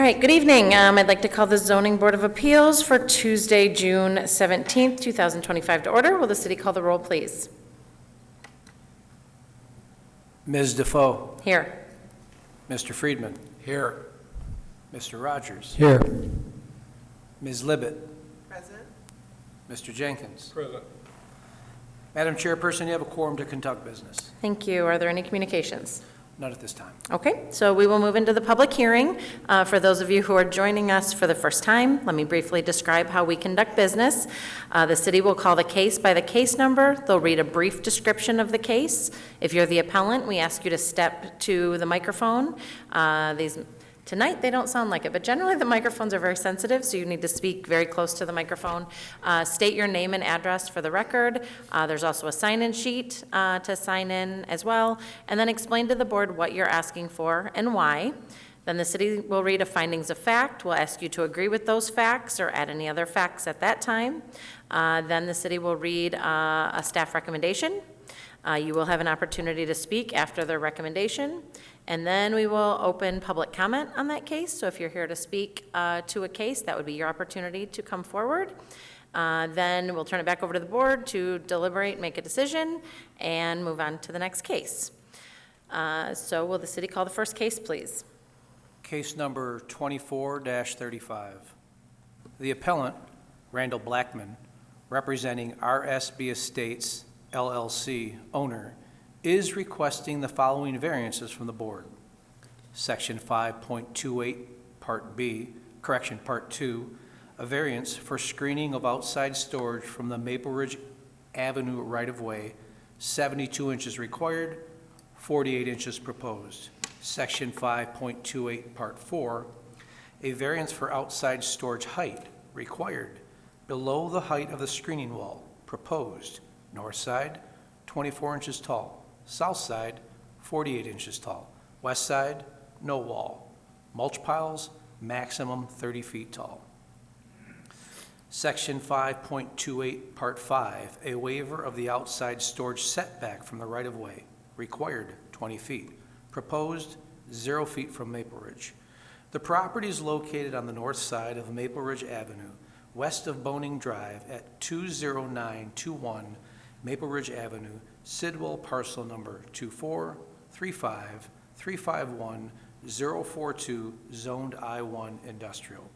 right, good evening. I'd like to call the Zoning Board of Appeals for Tuesday, June 17th, 2025 to order. Will the city call the roll, please? Ms. Defoe. Here. Mr. Friedman. Here. Mr. Rogers. Here. Ms. Libet. Present. Mr. Jenkins. Present. Madam Chairperson, you have a quorum to conduct business. Thank you. Are there any communications? None at this time. Okay, so we will move into the public hearing. For those of you who are joining us for the first time, let me briefly describe how we conduct business. The city will call the case by the case number. They'll read a brief description of the case. If you're the appellant, we ask you to step to the microphone. Tonight, they don't sound like it, but generally the microphones are very sensitive, so you need to speak very close to the microphone. State your name and address for the record. There's also a sign-in sheet to sign in as well, and then explain to the board what you're asking for and why. Then the city will read a findings of fact. We'll ask you to agree with those facts or add any other facts at that time. Then the city will read a staff recommendation. You will have an opportunity to speak after their recommendation. And then we will open public comment on that case. So if you're here to speak to a case, that would be your opportunity to come forward. Then we'll turn it back over to the board to deliberate, make a decision, and move on to the next case. So will the city call the first case, please? Case number 24-35. The appellant, Randall Blackman, representing RSB Estates, LLC, owner, is requesting the following variances from the board. Section 5.28, Part B, correction, Part 2, a variance for screening of outside storage from the Maple Ridge Avenue right-of-way, 72 inches required, 48 inches proposed. Section 5.28, Part 4, a variance for outside storage height required below the height of the screening wall, proposed, north side, 24 inches tall. South side, 48 inches tall. West side, no wall. Mulch piles, maximum 30 feet tall. Section 5.28, Part 5, a waiver of the outside storage setback from the right-of-way, required 20 feet. Proposed 0 feet from Maple Ridge. The property is located on the north side of Maple Ridge Avenue, west of Boning Drive at 20921 Maple Ridge Avenue, Sidwell, parcel number 2435351-042, zoned I-1 industrial.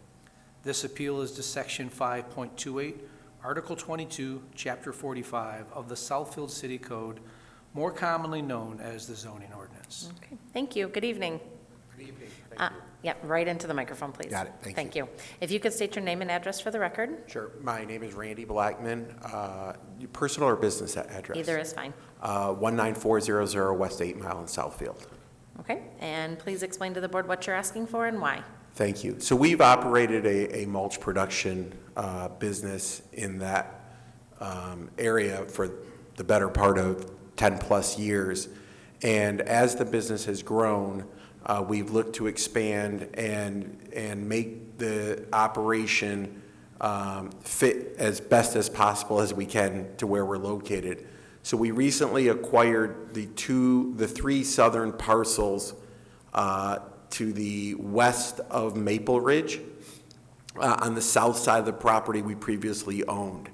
This appeal is to Section 5.28, Article 22, Chapter 45 of the Southfield City Code, more commonly known as the zoning ordinance. Okay, thank you. Good evening. Good evening. Thank you. Yeah, right into the microphone, please. Got it. Thank you. If you could state your name and address for the record. Sure. My name is Randy Blackman. Personal or business address? Either is fine. 19400 West 8 Mile in Southfield. Okay, and please explain to the board what you're asking for and why. Thank you. So we've operated a mulch production business in that area for the better part of 10 plus years. And as the business has grown, we've looked to expand and make the operation fit as best as possible as we can to where we're located. So we recently acquired the three southern parcels to the west of Maple Ridge on the south side of the property we previously owned.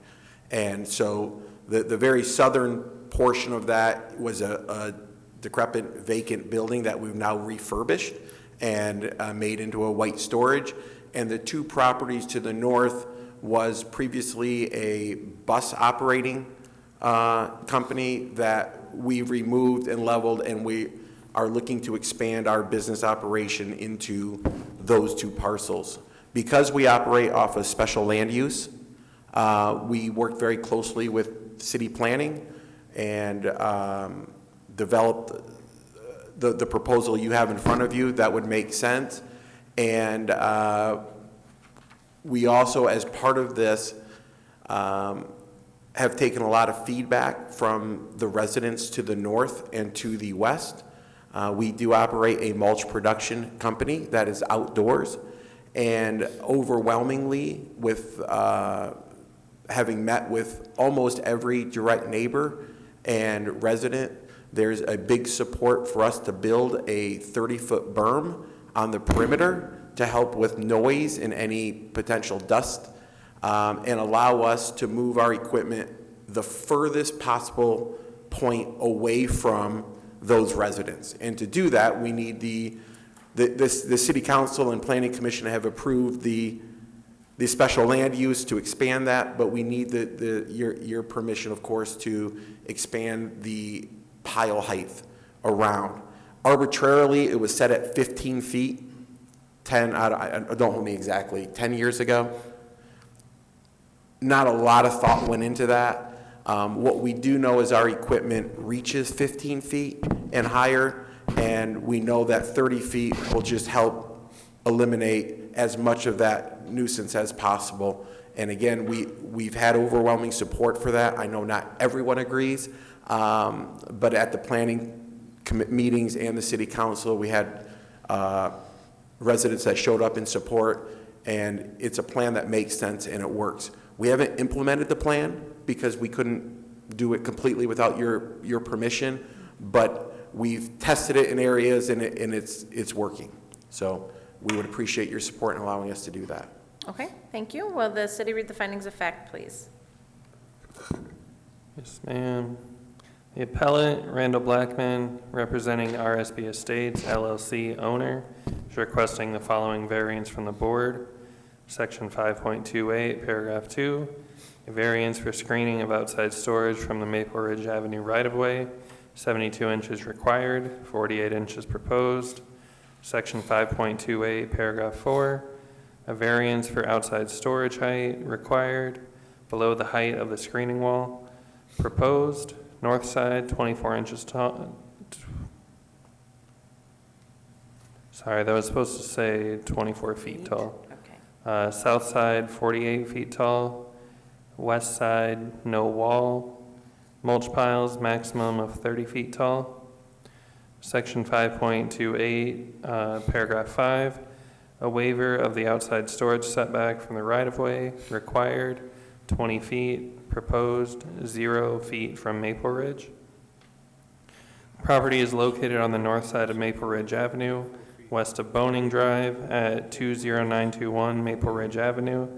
And so the very southern portion of that was a decrepit vacant building that we've now refurbished and made into a white storage. And the two properties to the north was previously a bus operating company that we removed and leveled, and we are looking to expand our business operation into those two parcels. Because we operate off of special land use, we work very closely with city planning and developed the proposal you have in front of you that would make sense. And we also, as part of this, have taken a lot of feedback from the residents to the north and to the west. We do operate a mulch production company that is outdoors, and overwhelmingly, with having met with almost every direct neighbor and resident, there's a big support for us to build a 30-foot berm on the perimeter to help with noise and any potential dust, and allow us to move our equipment the furthest possible point away from those residents. And to do that, we need the City Council and Planning Commission have approved the special land use to expand that, but we need your permission, of course, to expand the pile height around. Arbitrarily, it was set at 15 feet, don't hold me exactly, 10 years ago. Not a lot of thought went into that. What we do know is our equipment reaches 15 feet and higher, and we know that 30 feet will just help eliminate as much of that nuisance as possible. And again, we've had overwhelming support for that. I know not everyone agrees, but at the planning meetings and the City Council, we had residents that showed up in support, and it's a plan that makes sense and it works. We haven't implemented the plan because we couldn't do it completely without your permission, but we've tested it in areas and it's working. So we would appreciate your support in allowing us to do that. Okay, thank you. Will the city read the findings of fact, please? Yes, ma'am. The appellant, Randall Blackman, representing RSB Estates LLC owner, is requesting the following variance from the board. Section 5.28, paragraph 2, a variance for screening of outside storage from the Maple Ridge Avenue right-of-way, 72 inches required, 48 inches proposed. Section 5.28, paragraph 4, a variance for outside storage height required below the height of the screening wall, proposed, north side 24 inches tall. Sorry, that was supposed to say 24 feet tall. Okay. South side 48 feet tall, west side no wall, mulch piles maximum of 30 feet tall. Section 5.28, paragraph 5, a waiver of the outside storage setback from the right-of-way required 20 feet, proposed 0 feet from Maple Ridge. The property is located on the north side of Maple Ridge Avenue, west of Boning Drive at 20921 Maple Ridge Avenue,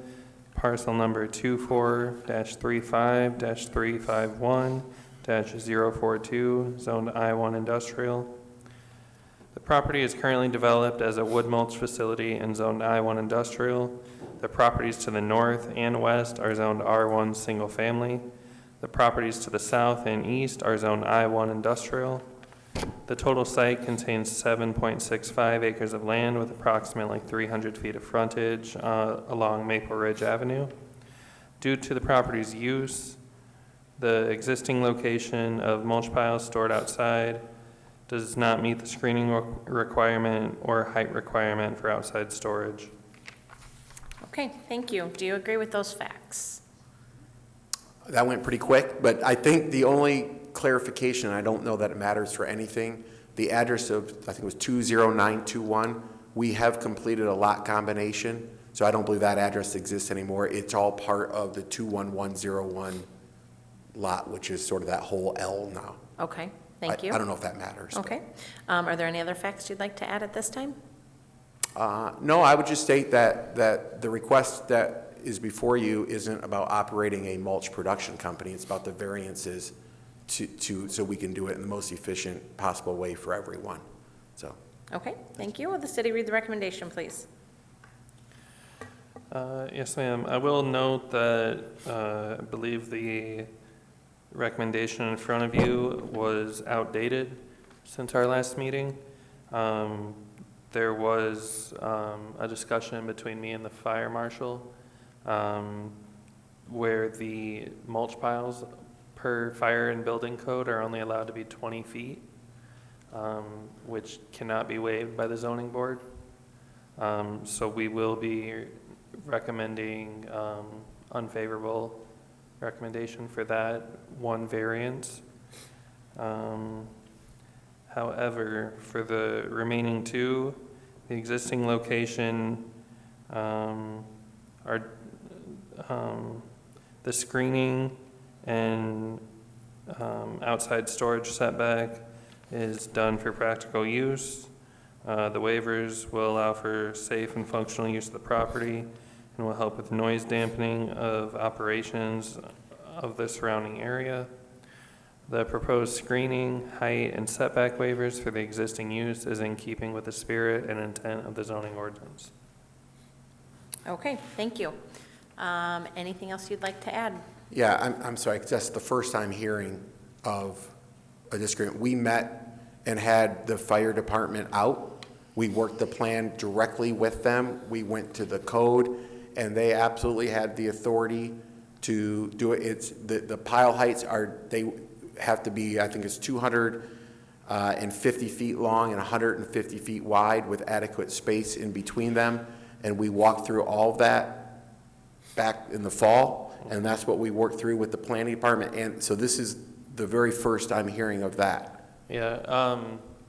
parcel number 24-35-351-042, zoned I-1 industrial. The property is currently developed as a wood mulch facility and zoned I-1 industrial. The properties to the north and west are zoned R1 single family. The properties to the south and east are zoned I-1 industrial. The total site contains 7.65 acres of land with approximately 300 feet of frontage along Maple Ridge Avenue. Due to the property's use, the existing location of mulch piles stored outside does not meet the screening requirement or height requirement for outside storage. Okay, thank you. Do you agree with those facts? That went pretty quick, but I think the only clarification, I don't know that it matters for anything, the address of, I think it was 20921, we have completed a lot combination, so I don't believe that address exists anymore. It's all part of the 21101 lot, which is sort of that whole L now. Okay, thank you. I don't know if that matters. Okay. Are there any other facts you'd like to add at this time? No, I would just state that the request that is before you isn't about operating a mulch production company. It's about the variances so we can do it in the most efficient possible way for everyone. So. Okay, thank you. Will the city read the recommendation, please? Yes, ma'am. I will note that I believe the recommendation in front of you was outdated since our last meeting. There was a discussion between me and the fire marshal where the mulch piles per fire and building code are only allowed to be 20 feet, which cannot be waived by the zoning board. So we will be recommending unfavorable recommendation for that one variance. However, for the remaining two, the existing location are the screening and outside storage setback is done for practical use. The waivers will allow for safe and functional use of the property and will help with noise dampening of operations of the surrounding area. The proposed screening, height, and setback waivers for the existing use is in keeping with the spirit and intent of the zoning ordinance. Okay, thank you. Anything else you'd like to add? Yeah, I'm sorry, 'cause that's the first time hearing of a disagreement. We met and had the fire department out. We worked the plan directly with them. We went to the code, and they absolutely had the authority to do it. It's, the pile heights are, they have to be, I think it's 250 feet long and 150 feet wide with adequate space in between them. And we walked through all of that back in the fall, and that's what we worked through with the planning department. And so this is the very first I'm hearing of that. Yeah,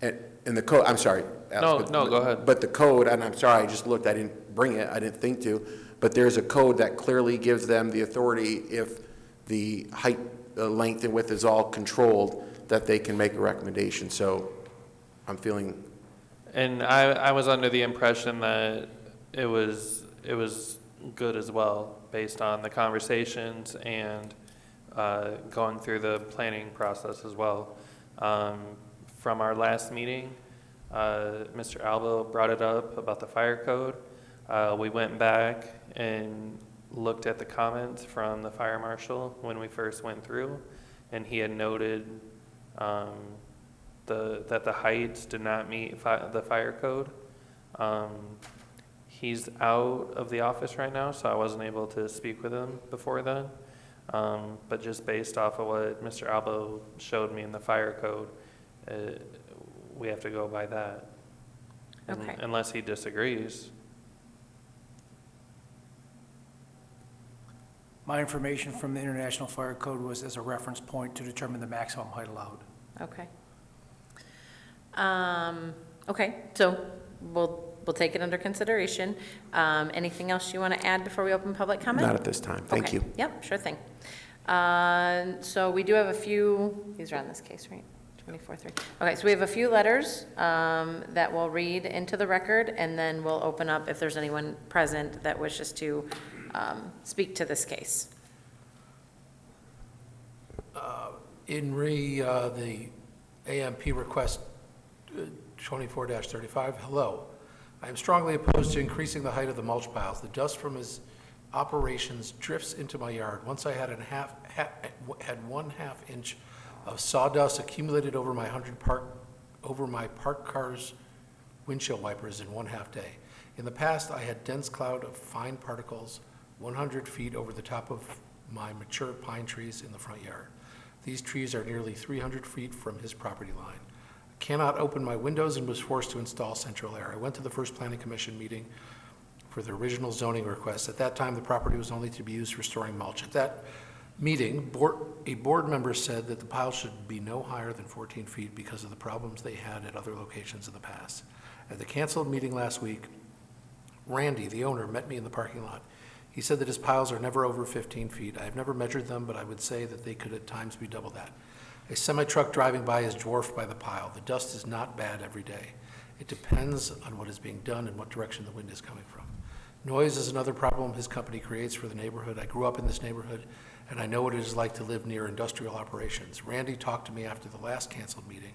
And the code, I'm sorry. Alex, No, go ahead. But the code, and I'm sorry, I just looked, I didn't bring it, I didn't think to, but there's a code that clearly gives them the authority if the height, length, and width is all controlled, that they can make a recommendation. So I'm feeling, and I was under the impression that it was good as well, based on the conversations and going through the planning process as well. From our last meeting, Mr. Albo brought it up about the fire code. We went back and looked at the comments from the fire marshal when we first went through, and he had noted that the heights did not meet the fire code. He's out of the office right now, so I wasn't able to speak with him before then. But just based off of what Mr. Albo showed me in the fire code, we have to go by that. Okay. Unless he disagrees. My information from the International Fire Code was as a reference point to determine the maximum height allowed. Okay. Okay, so we'll take it under consideration. Anything else you want to add before we open public comment? not at this time. Thank Okay. you. Yep, sure thing. So we do have a few, these are on this case, right? 24-3. Okay, so we have a few letters that we'll read into the record, and then we'll open up if there's anyone present that wishes to speak to this case. The AMP request 24-35, hello. I am strongly opposed to increasing the height of the mulch piles. The dust from his operations drifts into my yard. Once I had 1/2 inch of sawdust accumulated over my parked car's windshield wipers in 1/2 day. In the past, I had dense cloud of fine particles 100 feet over the top of my mature pine trees in the front yard. These trees are nearly 300 feet from his property line. I cannot open my windows and was forced to install central air. I went to the first planning commission meeting for the original zoning request. At that time, the property was only to be used for storing mulch. At that meeting, a board member said that the pile should be no higher than 14 feet because of the problems they had at other locations in the past. At the canceled meeting last week, Randy, the owner, met me in the parking lot. He said that his piles are never over 15 feet. I have never measured them, but I would say that they could at times be double that. A semi-truck driving by is dwarfed by the pile. The dust is not bad every day. It depends on what is being done and what direction the wind is coming from. Noise is another problem his company creates for the neighborhood. I grew up in this neighborhood, and I know what it is like to live near industrial operations. Randy talked to me after the last canceled meeting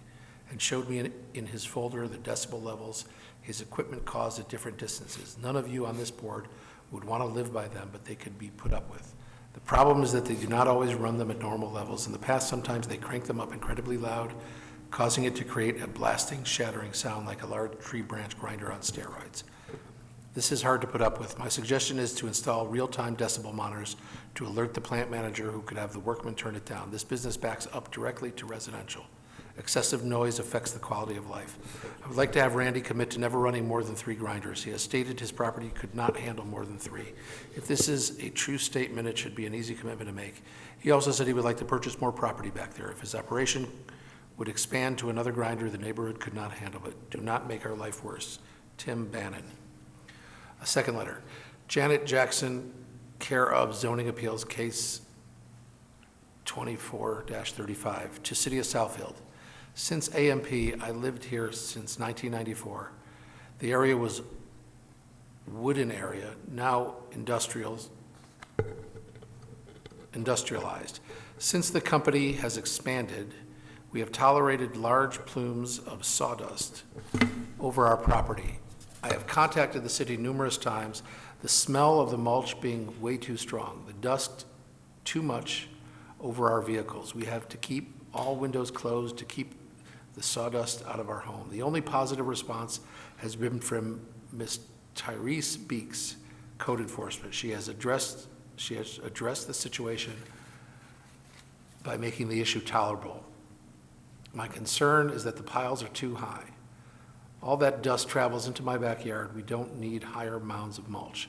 and showed me in his folder the decibel levels his equipment caused at different distances. None of you on this board would want to live by them, but they could be put up with. The problem is that they do not always run them at normal levels. In the past, sometimes they crank them up incredibly loud, causing it to create a blasting, shattering sound like a large tree branch grinder on steroids. This is hard to put up with. My suggestion is to install real-time decibel monitors to alert the plant manager, who could have the workmen turn it down. This business backs up directly to residential. Excessive noise affects the quality of life. I would like to have Randy commit to never running more than 3 grinders. He has stated his property could not handle more than 3. If this is a true statement, it should be an easy commitment to make. He also said he would like to purchase more property back there. If his operation would expand to another grinder, the neighborhood could not handle it. Do not make our life worse. Tim Bannon. A second letter. Janet Jackson, care of Zoning Appeals, case 24-35, to City of Southfield. Since AMP, I lived here since 1994. The area was wooden area, now industrialized. Since the company has expanded, we have tolerated large plumes of sawdust over our property. I have contacted the city numerous times, the smell of the mulch being way too strong, the dust too much over our vehicles. We have to keep all windows closed to keep the sawdust out of our home. The only positive response has been from Ms. Tyrese Beeks, code enforcement. She has addressed the situation by making the issue tolerable. My concern is that the piles are too high. All that dust travels into my backyard. We don't need higher mounds of mulch.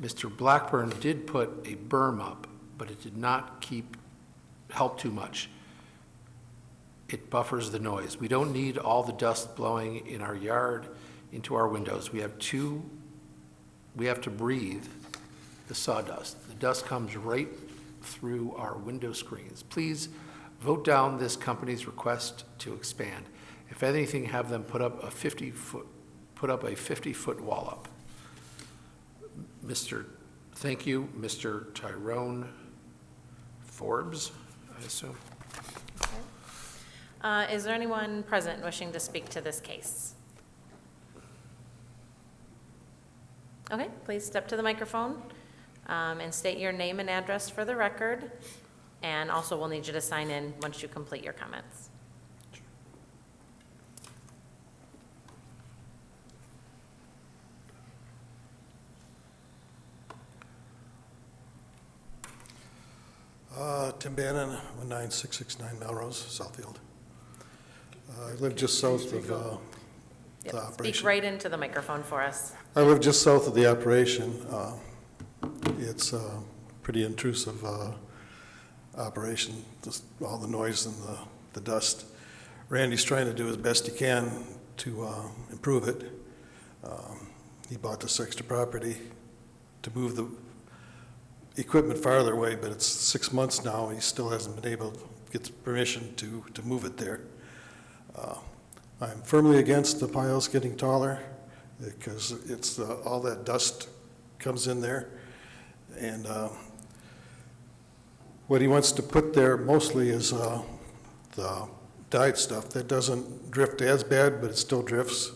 Mr. Blackburn did put a berm up, but it did not help too much. It buffers the noise. We don't need all the dust blowing in our yard into our windows. We have to breathe the sawdust. The dust comes right through our window screens. Please vote down this company's request to expand. If anything, have them put up a 50-foot wall up. Thank you, Mr. Tyrone Forbes, I assume. Okay. Is there anyone present wishing to speak to this case? Okay, please step to the microphone and state your name and address for the record. And also, we'll need you to sign in once you complete your comments. Tim Bannon, 19669 Melrose, Southfield. I live just south of the Yep, operation. speak right into the microphone for us. I live just south of the operation. It's a pretty intrusive operation, just all the noise and the dust. Randy's trying to do his best he can to improve it. He bought this extra property to move the equipment farther away, but it's 6 months now. He still hasn't been able to get permission to move it there. I'm firmly against the piles getting taller because it's all that dust comes in there. And what he wants to put there mostly is the dyed stuff that doesn't drift as bad, but it still drifts.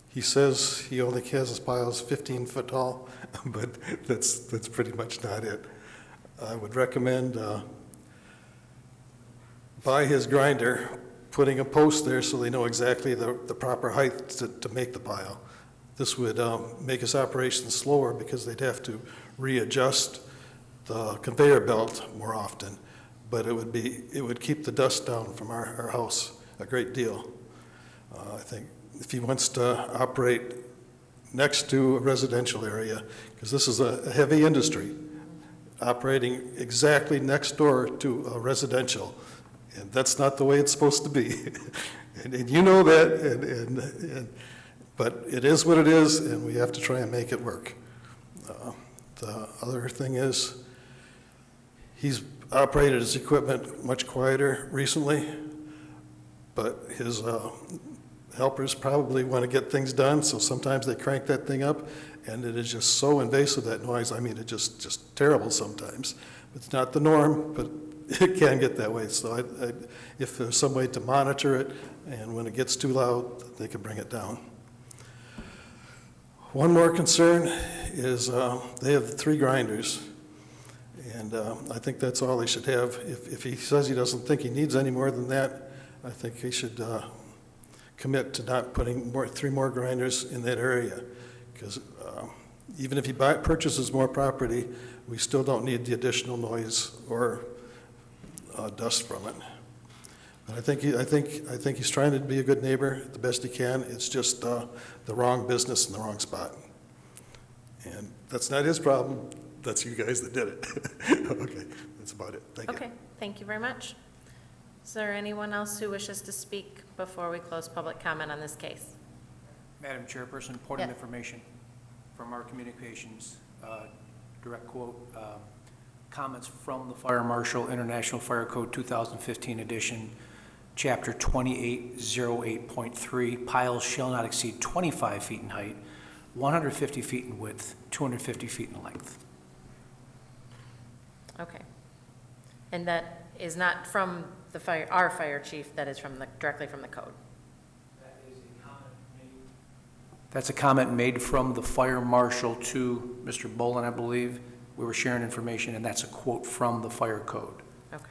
He says he only has his piles 15 foot tall, but that's pretty much not it. I would recommend buy his grinder, putting a post there so they know exactly the proper height to make the pile. This would make his operation slower because they'd have to readjust the conveyor belt more often, but it would keep the dust down from our house a great deal. I think if he wants to operate next to a residential area, because this is a heavy industry, operating exactly next door to a residential, and that's not the way it's supposed to be. and you know that, but it is what it is, and we have to try and make it work. The other thing is, he's operated his equipment much quieter recently, but his helpers probably want to get things done, so sometimes they crank that thing up, and it is just so invasive, that noise. I mean, it's just terrible sometimes. It's not the norm, but it can get that way. So if there's some way to monitor it, and when it gets too loud, they can bring it down. One more concern is they have 3 grinders, and I think that's all he should have. If he says he doesn't think he needs any more than that, I think he should commit to not putting 3 more grinders in that area, because even if he purchases more property, we still don't need the additional noise or dust from it. But I think he's trying to be a good neighbor the best he can. It's just the wrong business in the wrong spot, and that's not his problem. That's you guys that did it. Okay, that's about it. Thank you. Okay, thank you very much. Is there anyone else who wishes to speak before we close public comment on this case? Madam Chairperson, point of Yeah. information from our communications, direct quote, comments from the Fire Marshal International Fire Code 2015 edition Chapter 2808.3, piles shall not exceed 25 feet in height, 150 feet in width, 250 feet in length. Okay. And that is not from the fire, our fire chief, that is from the, directly from the code? That's a comment made from the fire marshal to Mr. Bolin, I believe. We were sharing information, and that's a quote from the fire code. Okay.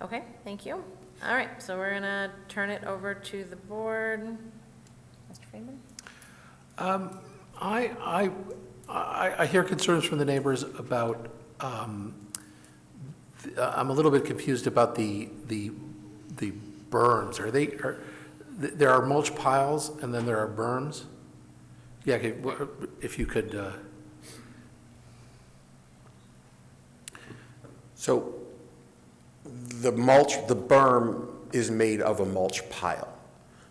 Okay, thank you. All right, so we're gonna turn it over to the board. Mr. Freeman? I hear concerns from the neighbors about, I'm a little bit confused about the berms. There are mulch piles and then there are berms? Yeah, okay, if you could, So the berm is made of a mulch pile.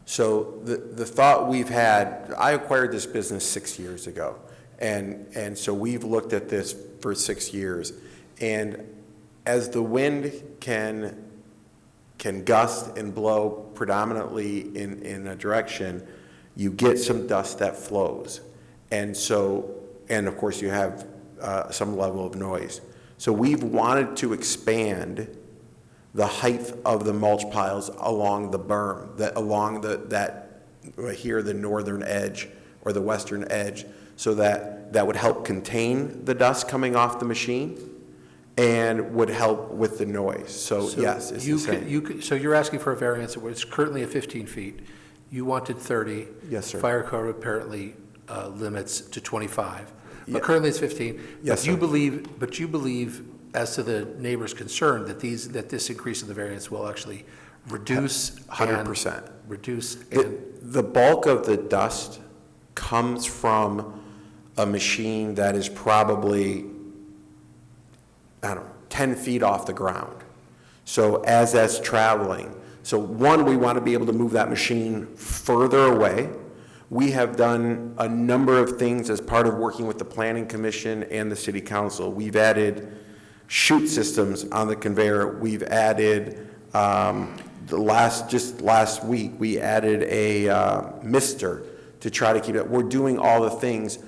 So the thought we've had, I acquired this business 6 years ago. And so we've looked at this for 6 years. And as the wind can gust and blow predominantly in a direction, you get some dust that flows. And of course you have some level of noise. So we've wanted to expand the height of the mulch piles along the berm, the northern edge or the western edge, so that would help contain the dust coming off the machine and would help with the noise. So yes, it's the same. So you're asking for a variance, it's currently at 15 feet. You wanted 30. Yes, sir. Fire code apparently limits to 25. Yeah. But currently it's 15. Yes, But sir. you believe, as to the neighbor's concern, that this increase in the variance will actually reduce. 100%. The bulk of the dust comes from a machine that is probably, 10 feet off the ground. So as that's traveling, so one, we want to be able to move that machine further away. We have done a number of things as part of working with the Planning Commission and the City Council. We've added chute systems on the conveyor. We've added, just last week, we added a mister to try to keep it. We're doing all the things,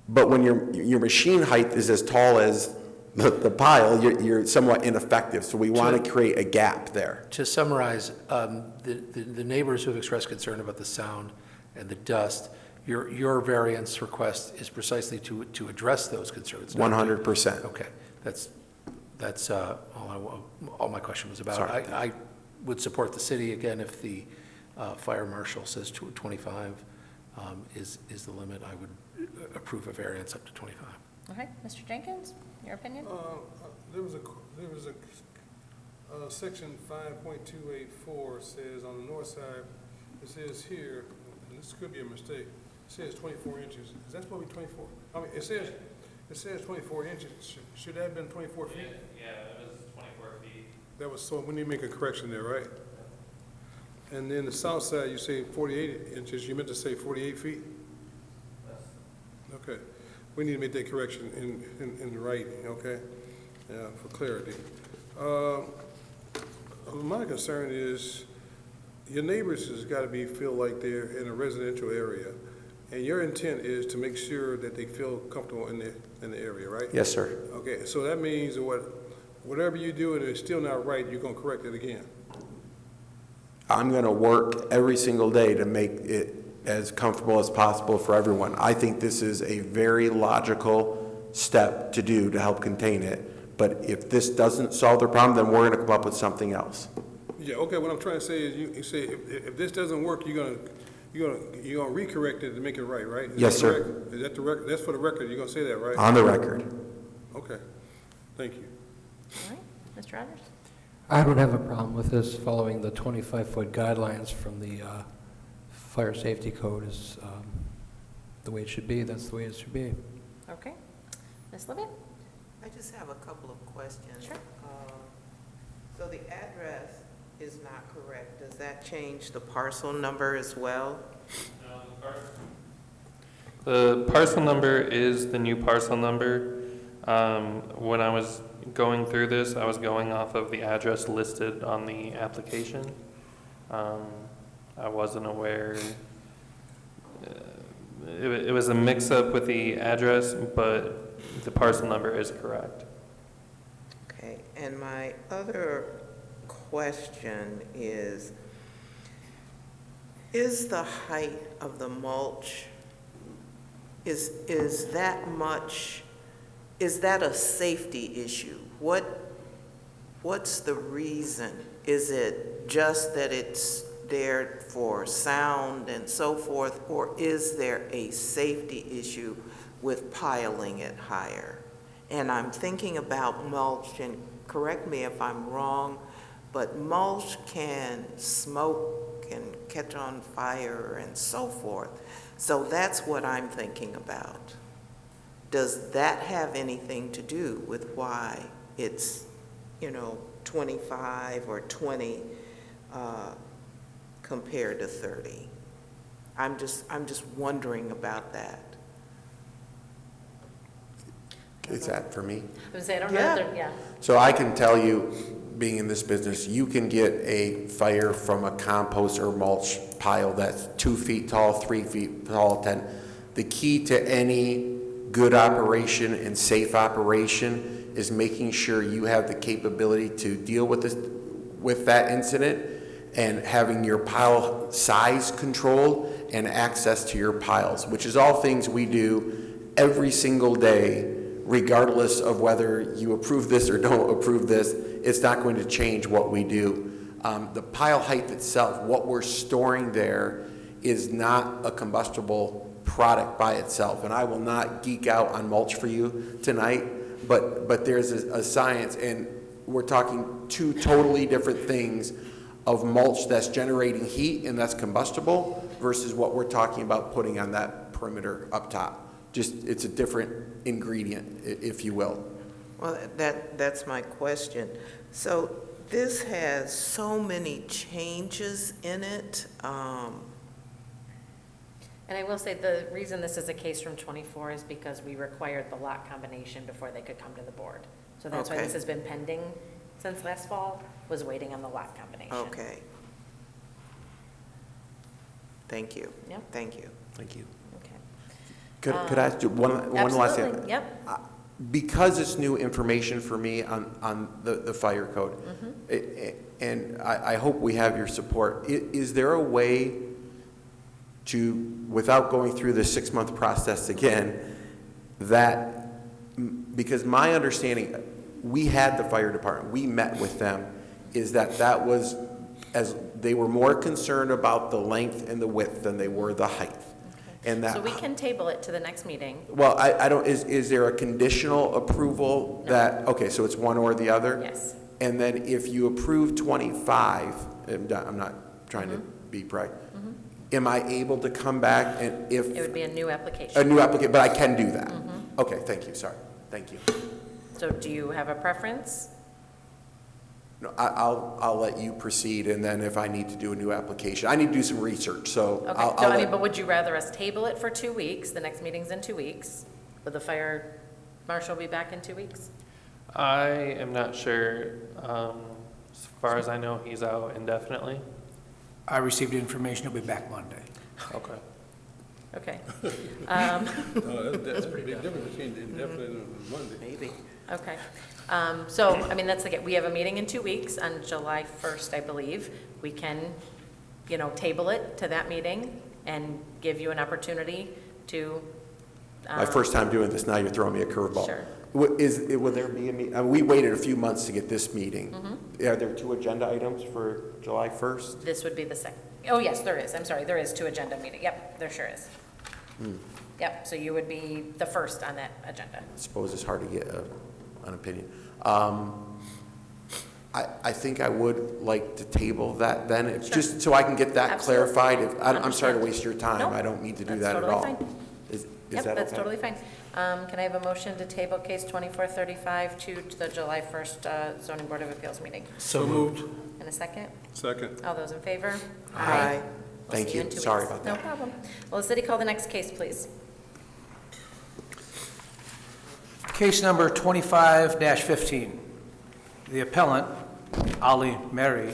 but when your machine height is as tall as the pile, you're somewhat ineffective. So we want to create a gap there. To summarize, the neighbors who have expressed concern about the sound and the dust, your variance request is precisely to address those concerns. 100%. Okay, that's all my question was about. Sorry. I would support the city, again, if the fire marshal says 25 is the limit. I would approve a variance up to 25. Okay, Mr. Jenkins, your opinion? There was a section 5.284 says on the north side, it says here, and this could be a mistake, it says 24 inches. Is that supposed to be 24? I mean, it says 24 inches. Should that have been 24 feet? Yeah, it was 24 feet. That was, so we need to make a correction there, right? And then the south side, you say 48 inches. You meant to say 48 feet? Okay. We need to make that correction in writing, okay? Yeah, for clarity. My concern is your neighbors has got to feel like they're in a residential area, and your intent is to make sure that they feel comfortable in the area, right? Yes, sir. Okay, so that means whatever you do and it's still not right, you're going to correct it again. I'm going to work every single day to make it as comfortable as possible for everyone. I think this is a very logical step to do to help contain it. But if this doesn't solve the problem, then we're going to come up with something else. Yeah, okay, what I'm trying to say is you say if this doesn't work, you're gonna recorrect it to make it right, right? Yes, sir. Correct? Is that the record? That's for the record. You're gonna say that, right? On the record. Okay. Thank you. All right, Mr. Rogers? I don't have a problem with this following the 25-foot guidelines from the fire safety code is the way it should be. That's the way it should be. Okay. Ms. Libby? I just have a couple of questions. Sure. So the address is not correct. Does that change the parcel number as well? The parcel number is the new parcel number. When I was going through this, I was going off of the address listed on the application. I wasn't aware. It was a mix-up with the address, but the parcel number is correct. Okay, and my other question is the height of the mulch, is that much, is that a safety issue? What's the reason? Is it just that it's there for sound and so forth, or is there a safety issue with piling it higher? And I'm thinking about mulch, and correct me if I'm wrong, but mulch can smoke and catch on fire and so forth. So that's what I'm thinking about. Does that have anything to do with why it's, 25 or 20 compared to 30? I'm just wondering about that. Is that for me? I was gonna say, I don't know Yeah. if they're, yeah. So I can tell you, being in this business, you can get a fire from a compost or mulch pile that's 2 feet tall, 3 feet tall, 10. The key to any good operation and safe operation is making sure you have the capability to deal with this, with that incident, and having your pile size controlled and access to your piles, which is all things we do every single day, regardless of whether you approve this or don't approve this. It's not going to change what we do. The pile height itself, what we're storing there, is not a combustible product by itself. And I will not geek out on mulch for you tonight, but there's a science, and we're talking two totally different things of mulch that's generating heat and that's combustible versus what we're talking about putting on that perimeter up top. Just, it's a different ingredient, if you will. Well, that's my question. So this has so many changes in it. And I will say, the reason this is a case from 24 is because we required the lot combination before they could come to the board. So that's why Okay. this has been pending since last fall, was waiting on the lot combination. Okay. Thank you. Yep. Thank you. Thank you. Okay. Could I ask you one last thing? Absolutely, yep. Because it's new information for me on the fire code, and I hope we have your support, is there a way to, without going through the 6-month process again, that, because my understanding, we had the fire department, we met with them, is that was, as they were more concerned about the length and the width than they were the height. And that, So we can table it to the next meeting. well, I don't, is there a conditional approval No. that, okay, so it's one or the other? Yes. And then if you approve 25, I'm not trying to be bright, am I able to come back and if, It would be a new application. a new applicant, but I can do that? Okay, thank you, sorry, thank you. So do you have a preference? No, I'll let you proceed, and then if I need to do a new application, I need to do some research, so Okay, I'll so I mean, let- but would you rather us table it for 2 weeks? The next meeting's in 2 weeks. Would the fire marshal be back in 2 weeks? I am not sure. As far as I know, he's out indefinitely. I received information, he'll be back Monday. Okay. Okay. That's a big difference between indefinite and Monday. Maybe. Okay. So, I mean, that's, again, we have a meeting in 2 weeks on July 1st, I believe. We can, table it to that meeting and give you an opportunity to. my first time doing this, now you're throwing me a curveball. Sure. Will there be a meeting? We waited a few months to get this meeting. Mm-hmm. Are there 2 agenda items for July 1st? This would be the second. Oh, yes, there is. I'm sorry, there is 2 agenda meetings. Yep, there sure is. Yep, so you would be the first on that agenda. I suppose it's hard to get an opinion. I think I would like to table that then, Sure. just so I can get that Absolutely. clarified. I'm sorry to Understand. waste your time. No, I don't mean to do that's that at totally all. fine. Is Yep, that okay? that's totally fine. Can I have a motion to table case 2435 to the July 1st zoning board of appeals meeting? So moved. In a second? Second. All those in favor? Aye. We'll Thank see you. in 2 Sorry weeks. about No that. problem. Will the city call the next case, please? Case number 25-15. The appellant, Ali Mary,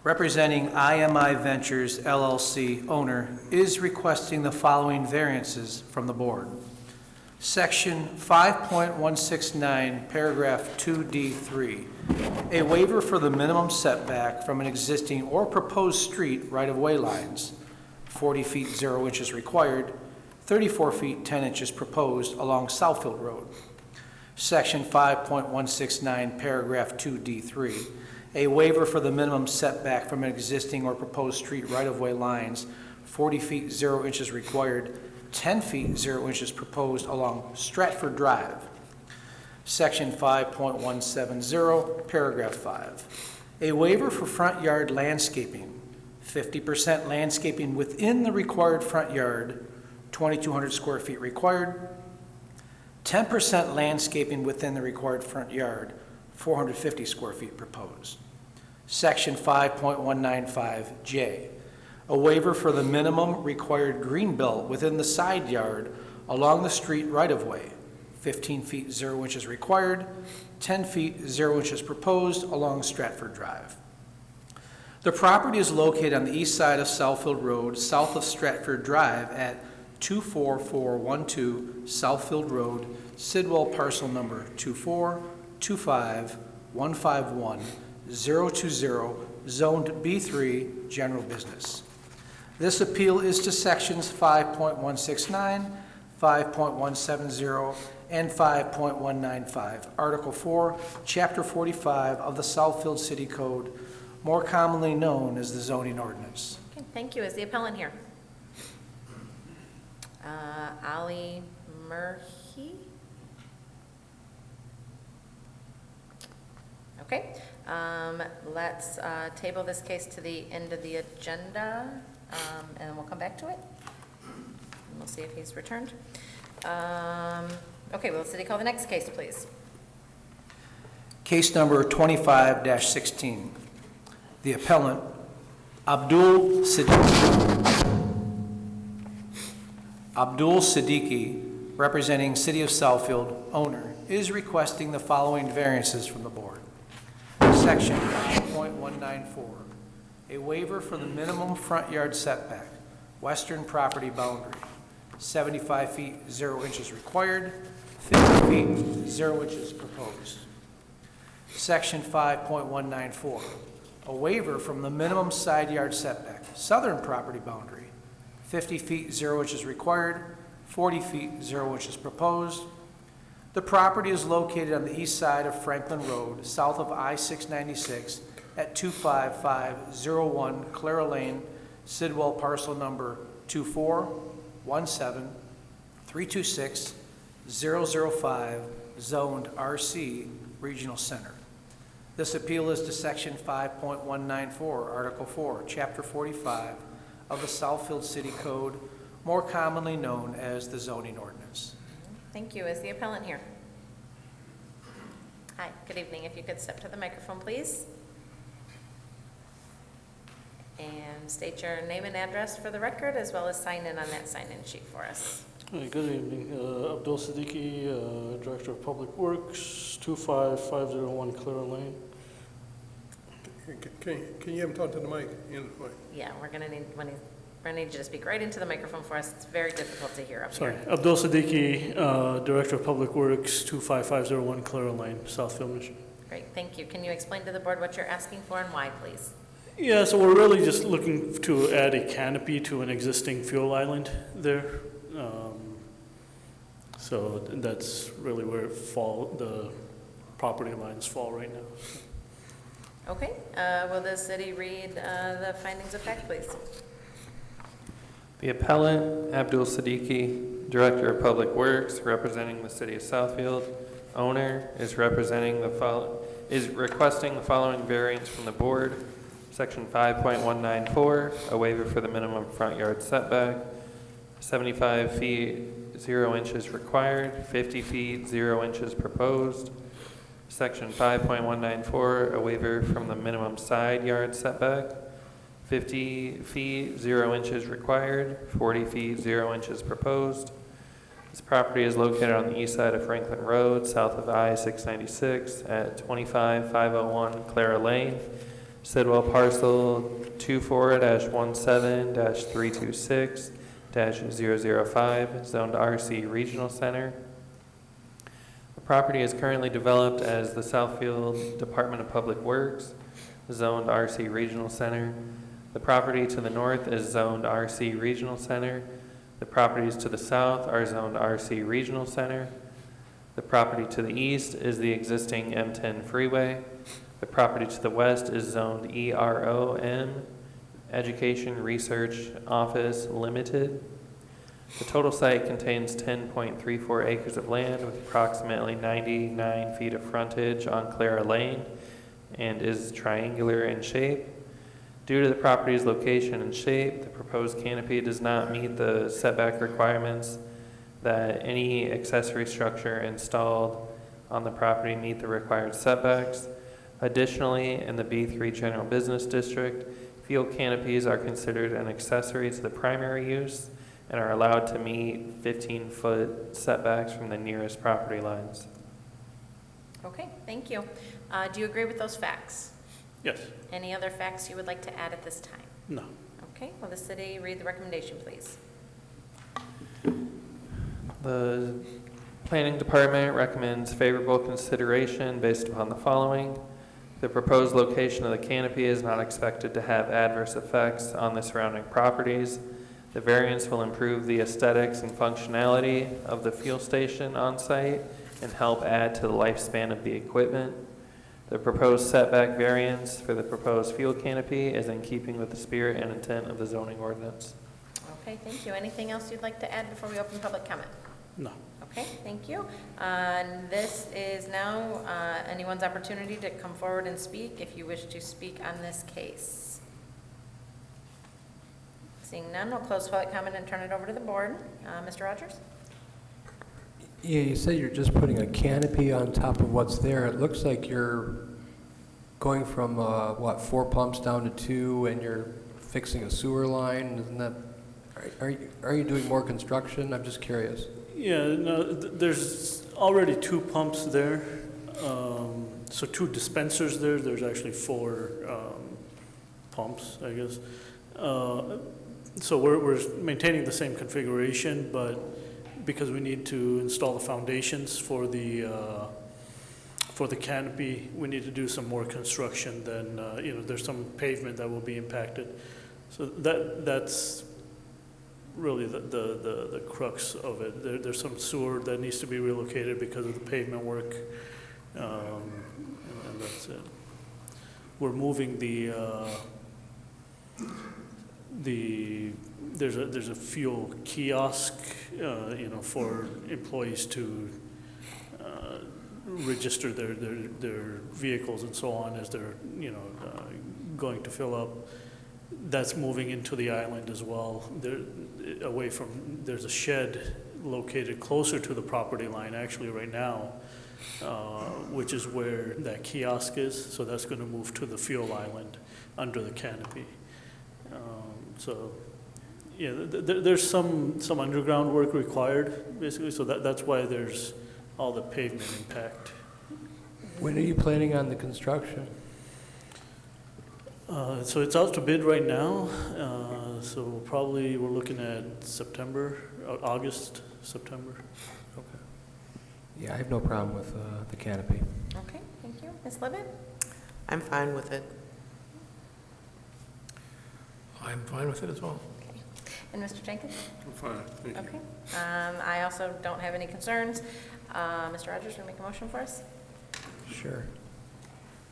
representing IMI Ventures LLC owner, is requesting the following variances from the board. Section 5.169, paragraph 2D3, a waiver for the minimum setback from an existing or proposed street right-of-way lines, 40 feet 0 inches required, 34 feet 10 inches proposed along Southfield Road. Section 5.169, paragraph 2D3, a waiver for the minimum setback from an existing or proposed street right-of-way lines, 40 feet 0 inches required, 10 feet 0 inches proposed along Stratford Drive. Section 5.170, paragraph 5, a waiver for front yard landscaping, 50% landscaping within the required front yard, 2,200 square feet required, 10% landscaping within the required front yard, 450 square feet proposed. Section 5.195J, a waiver for the minimum required green belt within the side yard along the street right-of-way, 15 feet 0 inches required, 10 feet 0 inches proposed along Stratford Drive. The property is located on the east side of Southfield Road, south of Stratford Drive at 24412 Southfield Road, Sidwell parcel number 2425151-020, zoned B3, general business. This appeal is to sections 5.169, 5.170, and 5.195, Article 4, Chapter 45 of the Southfield City Code, more commonly known as the zoning ordinance. Okay, thank you. Is the appellant here? Ali Murhi? Okay, let's table this case to the end of the agenda, and we'll come back to it. And we'll see if he's returned. Okay, will the city call the next case, please? Case number 25-16. The appellant, Abdul Siddiqui, representing City of Southfield, owner, is requesting the following variances from the board. Section 9.194, a waiver for the minimum front yard setback, western property boundary, 75 feet 0 inches required, 50 feet 0 inches proposed. Section 5.194, a waiver from the minimum side yard setback, southern property boundary, 50 feet 0 inches required, 40 feet 0 inches proposed. The property is located on the east side of Franklin Road, south of I-696 at 25501 Clara Lane, Sidwell parcel number 2417326-005, zoned RC, Regional Center. This appeal is to section 5.194, Article 4, Chapter 45 of the Southfield City Code, more commonly known as the zoning ordinance. Thank you. Is the appellant here? Hi, good evening. If you could step to the microphone, please. And state your name and address for the record, as well as sign in on that sign-in sheet for us. Good evening. Abdul Siddiqui, Director of Public Works, 25501 Clara Lane. Can you have him talk to the mic? Yeah, we're gonna need you to speak right into the microphone for us. It's very difficult to hear up Sorry, here. Abdul Siddiqui, Director of Public Works, 25501 Clara Lane, Southfield, Michigan. Great, thank you. Can you explain to the board what you're asking for and why, please? Yeah, so we're really just looking to add a canopy to an existing fuel island there. So that's really where the property lines fall right now. Okay, will the city read the findings of fact, please? The appellant, Abdul Siddiqui, Director of Public Works, representing the City of Southfield, owner, is requesting the following variance from the board. Section 5.194, a waiver for the minimum front yard setback, 75 feet 0 inches required, 50 feet 0 inches proposed. Section 5.194, a waiver from the minimum side yard setback, 50 feet 0 inches required, 40 feet 0 inches proposed. This property is located on the east side of Franklin Road, south of I-696 at 25501 Clara Lane, Sidwell parcel 24-17-326-005, zoned RC Regional Center. The property is currently developed as the Southfield Department of Public Works, zoned RC Regional Center. The property to the north is zoned RC Regional Center. The properties to the south are zoned RC Regional Center. The property to the east is the existing M10 freeway. The property to the west is zoned EROM, Education Research Office Limited. The total site contains 10.34 acres of land with approximately 99 feet of frontage on Clara Lane and is triangular in shape. Due to the property's location and shape, the proposed canopy does not meet the setback requirements that any accessory structure installed on the property meet the required setbacks. Additionally, in the B3 General Business District, field canopies are considered an accessory to the primary use and are allowed to meet 15-foot setbacks from the nearest property lines. Okay, thank you. Do you agree with those facts? Yes. Any other facts you would like to add at this time? No. Okay, will the city read the recommendation, please? The Planning Department recommends favorable consideration based upon the following. The proposed location of the canopy is not expected to have adverse effects on the surrounding properties. The variance will improve the aesthetics and functionality of the fuel station on site and help add to the lifespan of the equipment. The proposed setback variance for the proposed fuel canopy is in keeping with the spirit and intent of the zoning ordinance. Okay, thank you. Anything else you'd like to add before we open public comment? No. Okay, thank you. And this is now anyone's opportunity to come forward and speak if you wish to speak on this case. Seeing none, we'll close public comment and turn it over to the board. Mr. Rogers? Yeah, you said you're just putting a canopy on top of what's there. It looks like you're going from, 4 pumps down to 2, and you're fixing a sewer line. Isn't that, are you doing more construction? I'm just curious. Yeah, no, there's already 2 pumps there. So 2 dispensers there. There's actually 4 pumps, I guess. So we're maintaining the same configuration, but because we need to install the foundations for the canopy, we need to do some more construction. Then there's some pavement that will be impacted. So that's really the crux of it. There's some sewer that needs to be relocated because of the pavement work, and that's it. We're moving there's a fuel kiosk, for employees to register their vehicles and so on as they're going to fill up. That's moving into the island as well. There's a shed located closer to the property line actually right now, which is where that kiosk is. So that's going to move to the fuel island under the canopy. So yeah, there's some underground work required basically. So that's why there's all the pavement impact. When are you planning on the construction? So it's out to bid right now. So we're looking at August, September. Okay. Yeah, I have no problem with the canopy. Okay, thank you. Ms. Libet? I'm fine with it. I'm fine with it as well. Okay. And Mr. Jenkins? I'm fine, thank you. Okay. I also don't have any concerns. Mr. Rogers, will you make a motion for us? Sure.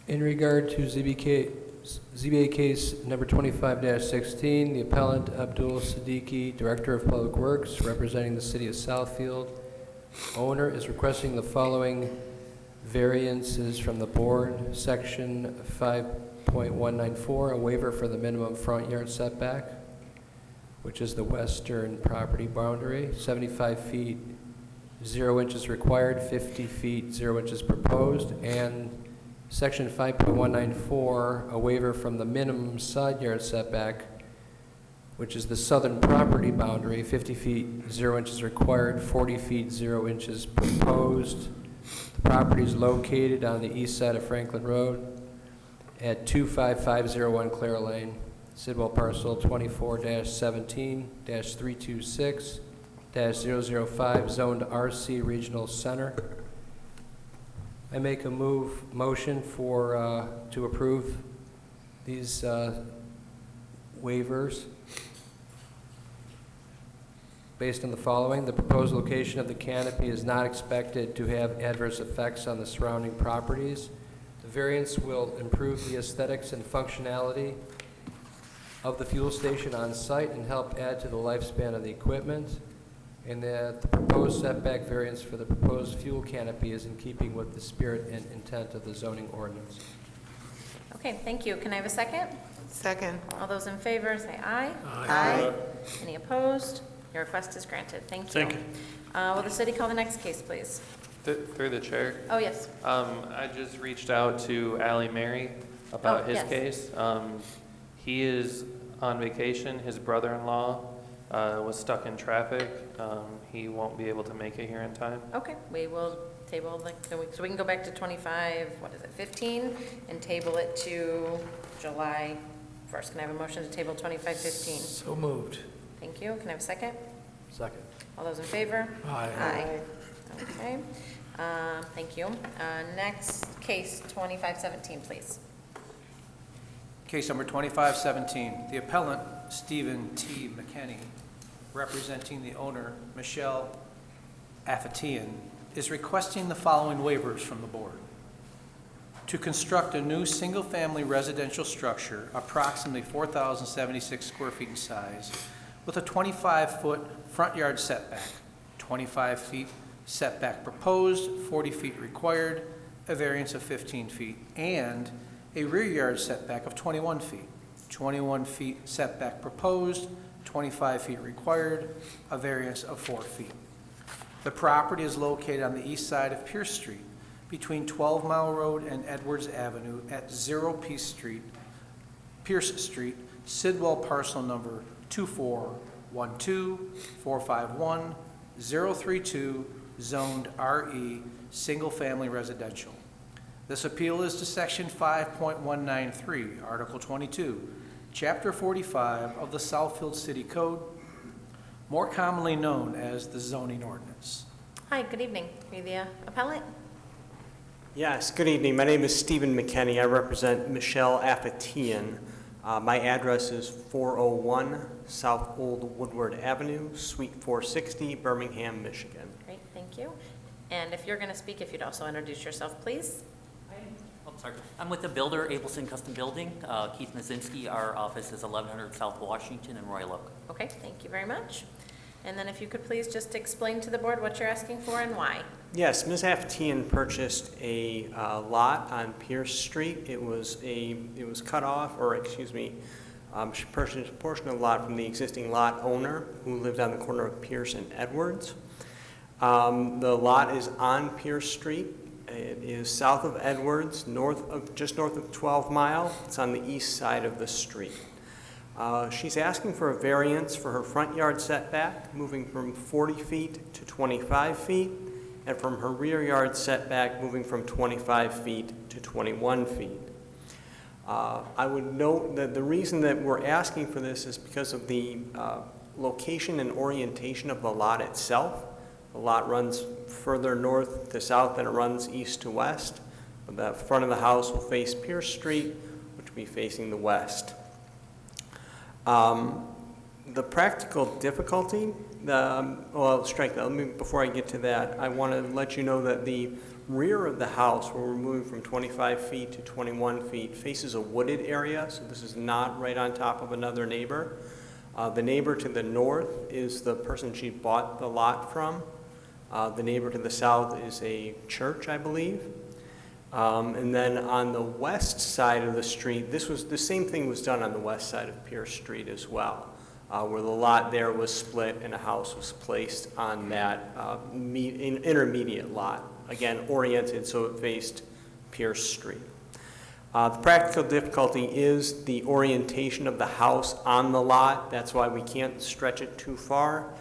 In regard to ZBA case number 25-16, the appellant Abdul Siddiqui, Director of Public Works, representing the City of Southfield, owner, is requesting the following variances from the board. Section 5.194, a waiver for the minimum front yard setback, which is the western property boundary, 75 feet, 0 inches required, 50 feet, 0 inches proposed, and Section 5.194, a waiver from the minimum side yard setback, which is the southern property boundary, 50 feet, 0 inches required, 40 feet, 0 inches proposed. The property is located on the east side of Franklin Road at 25501 Clara Lane, Sidwell parcel 24-17-326-005, zoned RC Regional Center. I make a motion for, to approve these waivers based on the following. The proposed location of the canopy is not expected to have adverse effects on the surrounding properties. The variance will improve the aesthetics and functionality of the fuel station on site and help add to the lifespan of the equipment. And that the proposed setback variance for the proposed fuel canopy is in keeping with the spirit and intent of the zoning ordinance. Okay, thank you. Can I have a second? Second. All those in favor, say aye. Aye. Any opposed? Your request is granted. Thank you. Thank you. Will the city call the next case, please? Through the chair, Oh, yes. I just reached out to Allie Mary about Oh, his yes. case. He is on vacation. His brother-in-law was stuck in traffic. He won't be able to make it here in time. Okay, we will table so we can go back to 15, and table it to July 1st. Can I have a motion to table 2515? So moved. Thank you. Can I have a second? Second. All those in favor? Aye. Okay, thank you. Next case, 2517, please. Case number 2517, the appellant, Stephen T. McKenney, representing the owner, Michelle Afatian, is requesting the following waivers from the board. To construct a new single-family residential structure approximately 4,076 square feet in size with a 25-foot front yard setback, 25 feet setback proposed, 40 feet required, a variance of 15 feet, and a rear yard setback of 21 feet, 21 feet setback proposed, 25 feet required, a variance of 4 feet. The property is located on the east side of Pierce Street, between 12 Mile Road and Edwards Avenue at 0 Pierce Street, Sidwell parcel number 2412451032, zoned RE, single-family residential. This appeal is to Section 5.193, Article 22, Chapter 45 of the Southfield City Code, more commonly known as the zoning ordinance. Hi, good evening. Are you the appellant? Yes, good evening. My name is Stephen McKenney. I represent Michelle Afatian. My address is 401 South Old Woodward Avenue, Suite 460, Birmingham, Michigan. Great, thank you. And if you're going to speak, if you'd also introduce yourself, please. I'm with the builder, Abelson Custom Building. Keith Mazinski, our office is 1100 South Washington in Royal Oak. Okay, thank you very much. And then if you could please just explain to the board what you're asking for and why. Yes, Ms. Afatian purchased a lot on Pierce Street. It was cut off, or excuse me, she purchased a portion of the lot from the existing lot owner who lived on the corner of Pierce and Edwards. The lot is on Pierce Street. It is south of Edwards, just north of 12 Mile. It's on the east side of the street. She's asking for a variance for her front yard setback, moving from 40 feet to 25 feet, and from her rear yard setback, moving from 25 feet to 21 feet. I would note that the reason that we're asking for this is because of the location and orientation of the lot itself. The lot runs further north to south than it runs east to west. The front of the house will face Pierce Street, which will be facing the west. The practical difficulty, strike that. Before I get to that, I want to let you know that the rear of the house, where we're moving from 25 feet to 21 feet, faces a wooded area, so this is not right on top of another neighbor. The neighbor to the north is the person she bought the lot from. The neighbor to the south is a church, I believe. And then on the west side of the street, the same thing was done on the west side of Pierce Street as well, where the lot there was split and a house was placed on that intermediate lot, again oriented so it faced Pierce Street. The practical difficulty is the orientation of the house on the lot. That's why we can't stretch it too far.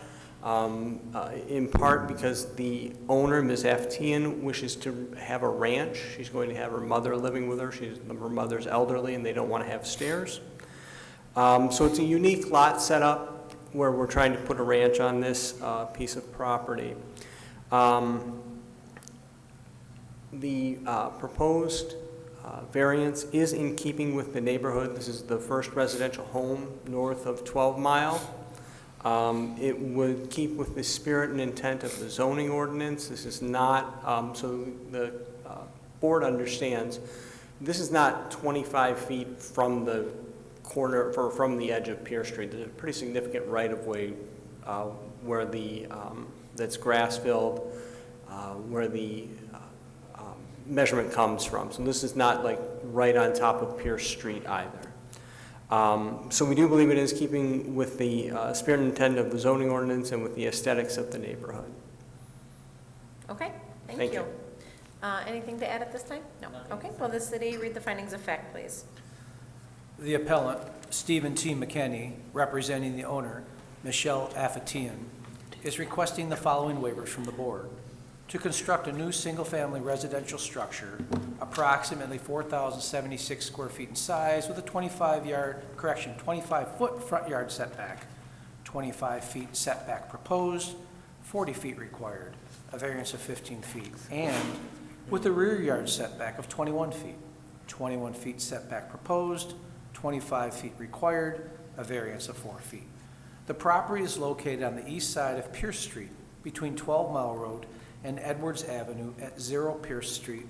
In part because the owner, Ms. Aftian, wishes to have a ranch. She's going to have her mother living with her. Her mother's elderly and they don't want to have stairs. So it's a unique lot setup where we're trying to put a ranch on this piece of property. The proposed variance is in keeping with the neighborhood. This is the first residential home north of 12 Mile. It would keep with the spirit and intent of the zoning ordinance. This is not, so the board understands, this is not 25 feet from the corner, from the edge of Pierce Street. There's a pretty significant right-of-way where the, that's grass-filled, where the measurement comes from. So this is not like right on top of Pierce Street either. So we do believe it is keeping with the spirit and intent of the zoning ordinance and with the aesthetics of the neighborhood. Okay, thank Thank you. you. Anything to add at this time? No. Okay, will the city read the findings of fact, please? The appellant, Stephen T. McKenney, representing the owner, Michelle Afatian, is requesting the following waivers from the board. To construct a new single-family residential structure, approximately 4,076 square feet in size, with a 25-foot front yard setback, 25 feet setback proposed, 40 feet required, a variance of 15 feet, and with a rear yard setback of 21 feet, 21 feet setback proposed, 25 feet required, a variance of 4 feet. The property is located on the east side of Pierce Street, between 12 Mile Road and Edwards Avenue at 0 Pierce Street,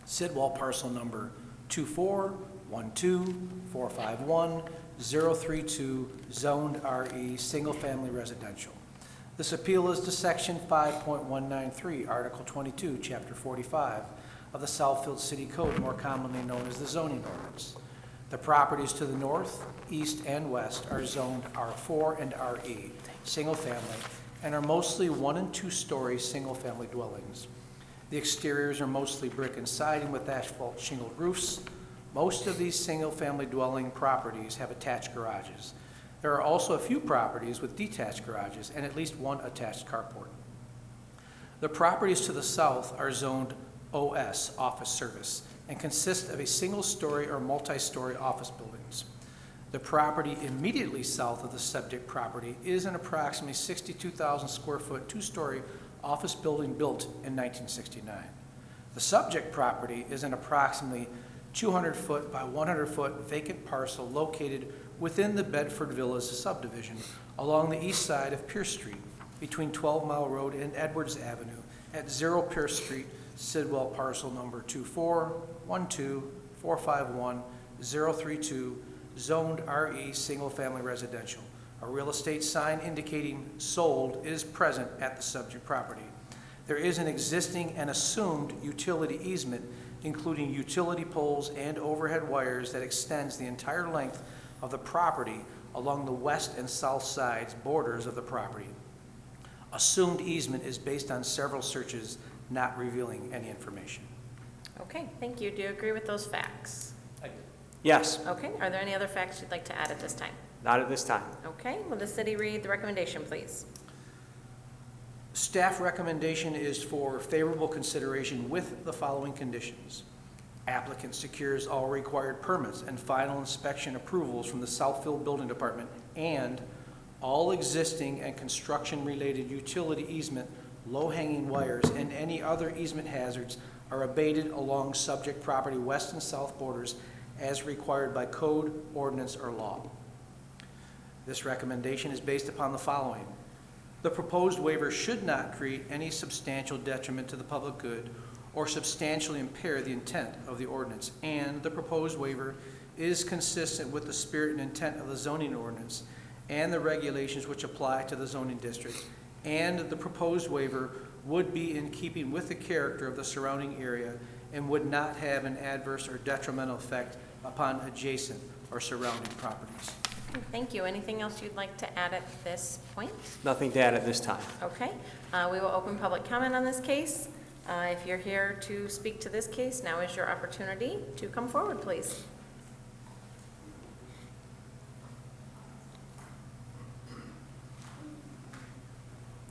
Sidwell parcel number 2412451-032, zoned RE, single-family residential. This appeal is to Section 5.193, Article 22, Chapter 45 of the Southfield City Code, more commonly known as the zoning ordinance. The properties to the north, east, and west are zoned R4 and RE, single-family, and are mostly 1- and 2-story single-family dwellings. The exteriors are mostly brick and siding with asphalt shingled roofs. Most of these single-family dwelling properties have attached garages. There are also a few properties with detached garages and at least one attached carport. The properties to the south are zoned OS, office service, and consist of a single-story or multi-story office buildings. The property immediately south of the subject property is an approximately 62,000 square foot, 2-story office building built in 1969. The subject property is an approximately 200 foot by 100 foot vacant parcel located within the Bedford Villas subdivision along the east side of Pierce Street between 12 Mile Road and Edwards Avenue at 0 Pierce Street, Sidwell parcel number 2412451-032, zoned RE, single-family residential. A real estate sign indicating sold is present at the subject property. There is an existing and assumed utility easement, including utility poles and overhead wires, that extends the entire length of the property along the west and south sides borders of the property. Assumed easement is based on several searches, not revealing any information. Okay, thank you. Do you agree with those facts? Yes, Okay, are there any other facts you'd like to add at this time? not at this time. Okay, will the city read the recommendation, please? Staff recommendation is for favorable consideration with the following conditions. Applicant secures all required permits and final inspection approvals from the Southfield Building Department, and all existing and construction-related utility easement, low-hanging wires, and any other easement hazards are abated along subject property west and south borders as required by code, ordinance, or law. This recommendation is based upon the following. The proposed waiver should not create any substantial detriment to the public good or substantially impair the intent of the ordinance, and the proposed waiver is consistent with the spirit and intent of the zoning ordinance and the regulations which apply to the zoning district, and the proposed waiver would be in keeping with the character of the surrounding area and would not have an adverse or detrimental effect upon adjacent or surrounding properties. Okay, thank you. Anything else you'd like to add at this point? Nothing to add at this time. Okay, we will open public comment on this case. If you're here to speak to this case, now is your opportunity to come forward, please.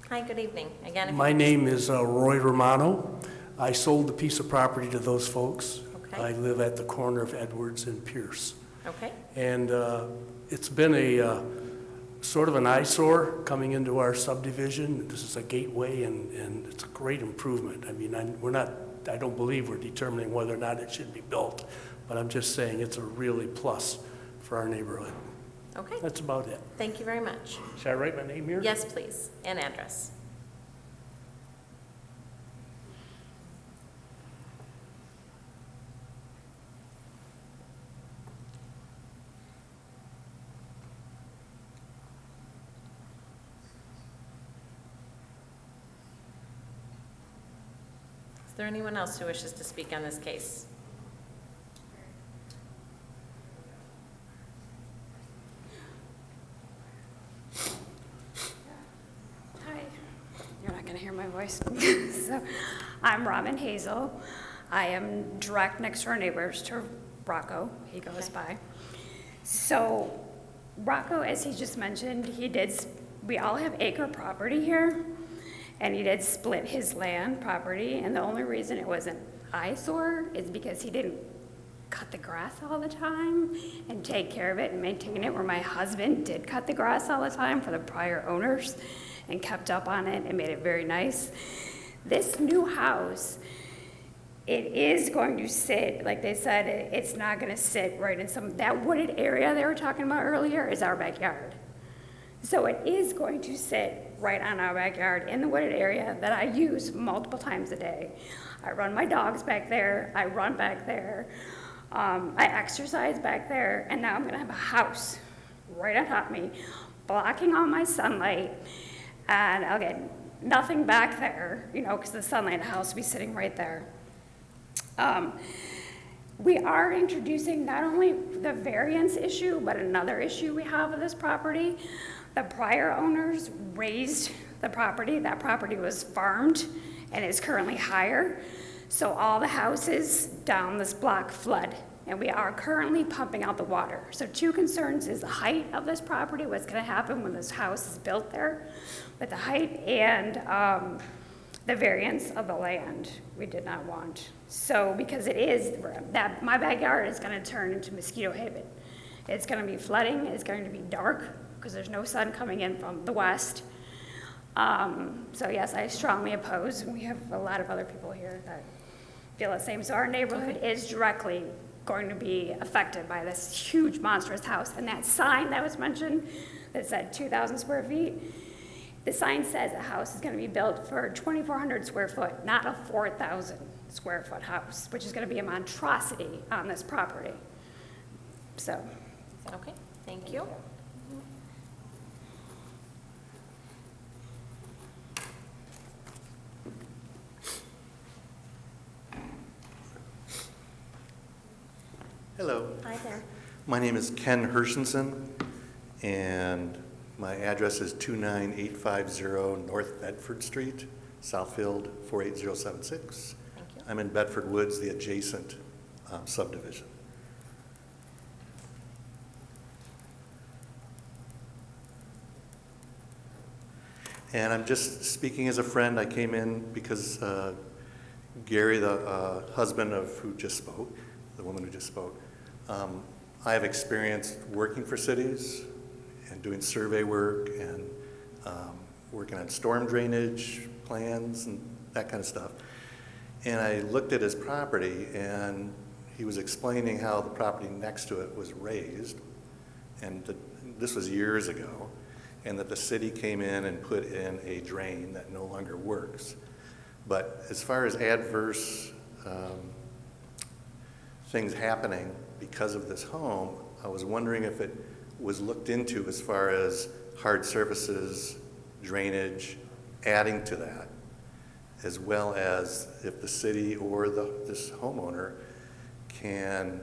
Hi, good evening. Again, if My you- name is Roy Romano. I sold a piece of property to those folks. Okay. I live at the corner of Edwards and Pierce. Okay, And it's been a sort of an eyesore coming into our subdivision. This is a gateway, and it's a great improvement. I mean, I don't believe we're determining whether or not it should be built, but I'm just saying it's a really plus for our neighborhood. okay. That's about it. Thank you very much. Should I write my name here? Yes, please, and address. Is there anyone else who wishes to speak on this case? Hi, you're not going to hear my voice. So, I'm Robin Hazel. I am direct next door neighbors to Rocco. He goes by. So, Rocco, as he just mentioned, we all have acre property here, and he did split his land property, and the only reason it was an eyesore is because he didn't cut the grass all the time and take care of it and maintain it, where my husband did cut the grass all the time for the prior owners and kept up on it and made it very nice. This new house, it is going to sit, like they said, it's not gonna sit right in that wooded area they were talking about earlier is our backyard. So it is going to sit right on our backyard in the wooded area that I use multiple times a day. I run my dogs back there, I run back there, I exercise back there, and now I'm gonna have a house right on top of me, blocking all my sunlight, and I'll get nothing back there, because the sunlight in the house will be sitting right there. We are introducing not only the variance issue, but another issue we have with this property. The prior owners raised the property. That property was farmed and is currently higher. So all the houses down this block flood, and we are currently pumping out the water. So two concerns is the height of this property, what's gonna happen when this house is built there, with the height and the variance of the land we did not want. So because my backyard is gonna turn into mosquito haven. It's gonna be flooding, it's going to be dark, because there's no sun coming in from the west. So yes, I strongly oppose, and we have a lot of other people here that feel the same. So our neighborhood is directly going to be affected by this huge monstrous house. And that sign that was mentioned that said 2,000 square feet, the sign says the house is gonna be built for 2,400 square foot, not a 4,000 square foot house, which is gonna be a monstrosity on this property. So. Okay, thank you. Hello. Hi there. My name is Ken Hershenson, and my address is 29850 North Bedford Street, Southfield 48076. Thank you. I'm in Bedford Woods, the adjacent subdivision. And I'm just speaking as a friend. I came in because Gary, the husband of who just spoke, the woman who just spoke, I have experience working for cities and doing survey work and working on storm drainage plans and that kind of stuff. And I looked at his property, and he was explaining how the property next to it was raised, and this was years ago, and that the city came in and put in a drain that no longer works. But as far as adverse things happening because of this home, I was wondering if it was looked into as far as hard surfaces, drainage, adding to that, as well as if the city or this homeowner can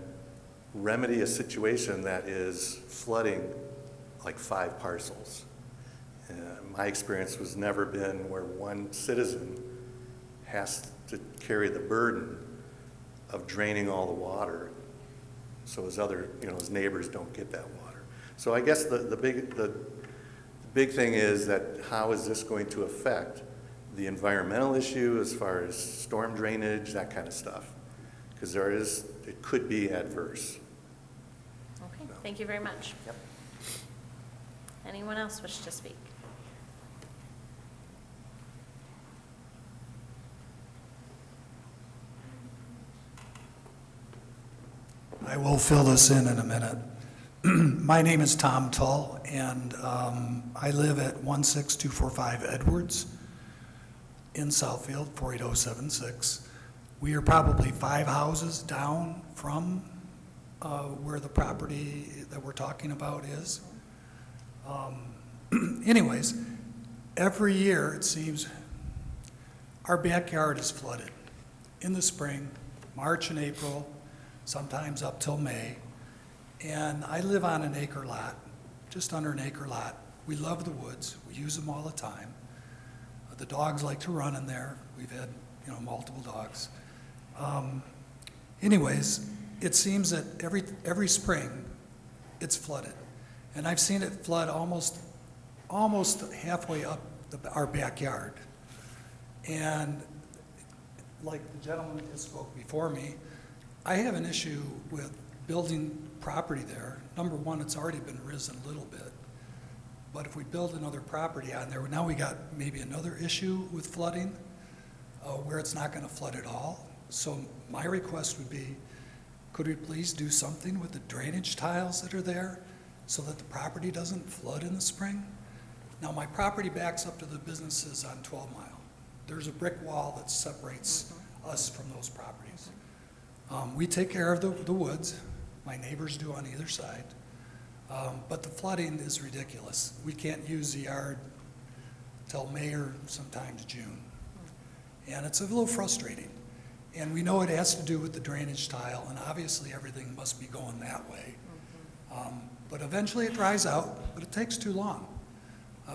remedy a situation that is flooding like 5 parcels. My experience was never been where one citizen has to carry the burden of draining all the water, so his other, his neighbors don't get that water. So I guess the big thing is that how is this going to affect the environmental issue as far as storm drainage, that kind of stuff? Because it could be adverse. Okay, thank you very much. Yep. Anyone else wish to speak? I will fill this in a minute. My name is Tom Tull, and I live at 16245 Edwards in Southfield, 48076. We are probably 5 houses down from where the property that we're talking about is. Anyways, every year it seems our backyard is flooded in the spring, March and April, sometimes up till May. And I live on an acre lot, just under an acre lot. We love the woods. We use them all the time. The dogs like to run in there. We've had, multiple dogs. Anyways, it seems that every spring it's flooded. And I've seen it flood almost halfway up our backyard. And like the gentleman who spoke before me, I have an issue with building property there. Number one, it's already been risen a little bit. But if we build another property on there, now we got maybe another issue with flooding where it's not going to flood at all. So my request would be, could we please do something with the drainage tiles that are there so that the property doesn't flood in the spring? Now my property backs up to the businesses on 12 Mile. There's a brick wall that separates us from those properties. We take care of the woods. My neighbors do on either side. But the flooding is ridiculous. We can't use the yard till May or sometimes June. And it's a little frustrating. And we know it has to do with the drainage tile, and obviously everything must be going that way. But eventually it dries out, but it takes too long.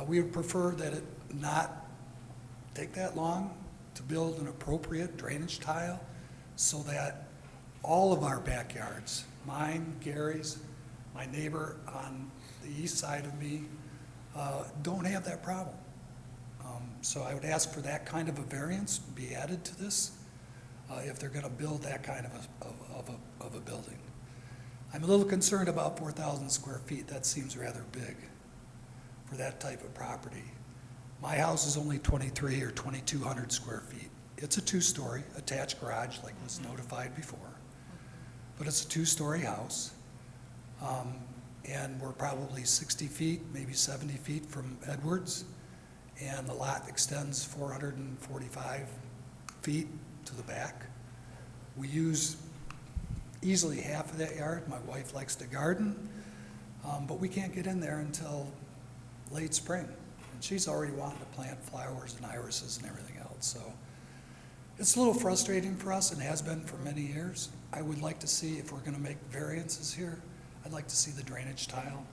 We would prefer that it not take that long to build an appropriate drainage tile so that all of our backyards, mine, Gary's, my neighbor on the east side of me, don't have that problem. So I would ask for that kind of a variance be added to this if they're going to build that kind of a building. I'm a little concerned about 4,000 square feet. That seems rather big for that type of property. My house is only 23 or 2,200 square feet. It's a 2-story attached garage like was notified before, but it's a 2-story house. And we're probably 60 feet, maybe 70 feet from Edwards, and the lot extends 445 feet to the back. We use easily half of that yard. My wife likes to garden, but we can't get in there until late spring. And she's already wanting to plant flowers and irises and everything else. So it's a little frustrating for us and has been for many years. I would like to see, if we're going to make variances here, I'd like to see the drainage tile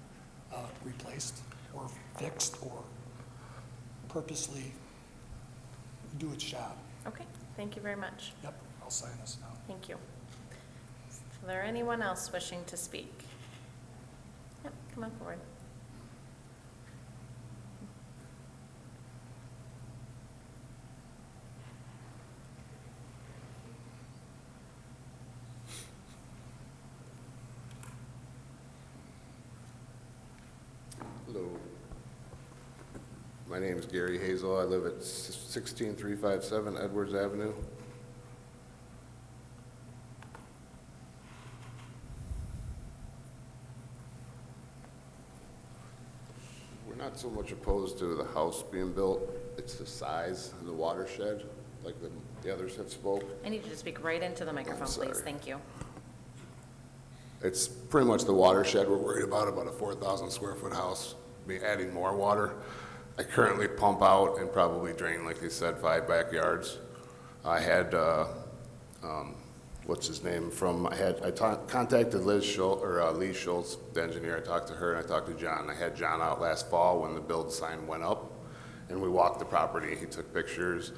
replaced or fixed or purposely do its job. Okay, thank you very much. Yep, I'll sign this now. Thank you. Is there anyone else wishing to speak? Yep, come on forward. Hello. My name is Gary Hazel. I live at 16357 Edwards Avenue. We're not so much opposed to the house being built. It's the size of the watershed, like the others have spoke. I need you to speak right into the microphone, please. Thank you. It's pretty much the watershed we're worried about a 4,000 square foot house, be adding more water. I currently pump out and probably drain, like they said, 5 backyards. I had, what's his name, I contacted Lee Schultz, the engineer. I talked to her and I talked to John. I had John out last fall when the build sign went up and we walked the property. He took pictures,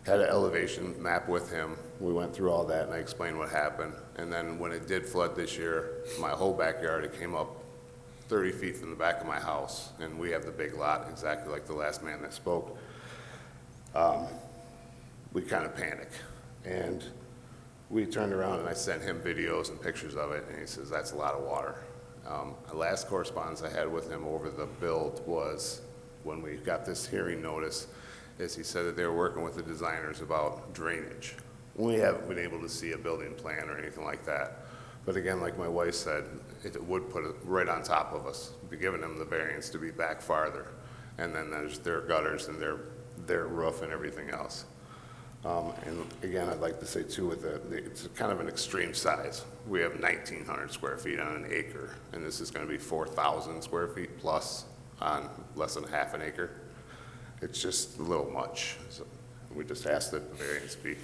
had an elevation map with him. We went through all that and I explained what happened. And then when it did flood this year, my whole backyard, it came up 30 feet from the back of my house. And we have the big lot, exactly like the last man that spoke. We kind of panic. And we turned around and I sent him videos and pictures of it, and he says, that's a lot of water. The last correspondence I had with him over the build was when we got this hearing notice, is he said that they were working with the designers about drainage. We haven't been able to see a building plan or anything like that. But again, like my wife said, it would put it right on top of us, be giving them the variance to be back farther. And then there's their gutters and their roof and everything else. And again, I'd like to say too, it's kind of an extreme size. We have 1,900 square feet on an acre, and this is going to be 4,000 square feet plus on less than half an acre. It's just a little much. So we just ask that the variance be,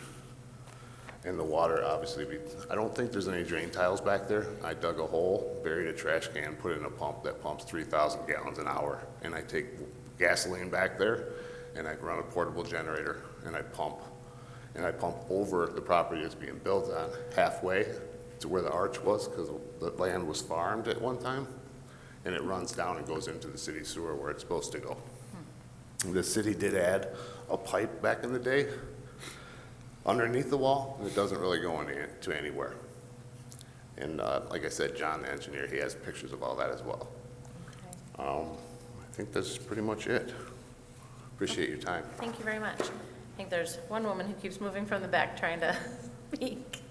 and the water obviously be, I don't think there's any drain tiles back there. I dug a hole, buried a trash can, put in a pump that pumps 3,000 gallons an hour, and I take gasoline back there, and I run a portable generator, and I pump. And I pump over the property that's being built on, halfway to where the arch was, because the land was farmed at one time, and it runs down and goes into the city sewer where it's supposed to go. The city did add a pipe back in the day underneath the wall, and it doesn't really go to anywhere. And like I said, John, the engineer, he has pictures of all that as well. Okay. I think that's pretty much it. Appreciate your time. Thank you very much. I think there's one woman who keeps moving from the back trying to speak.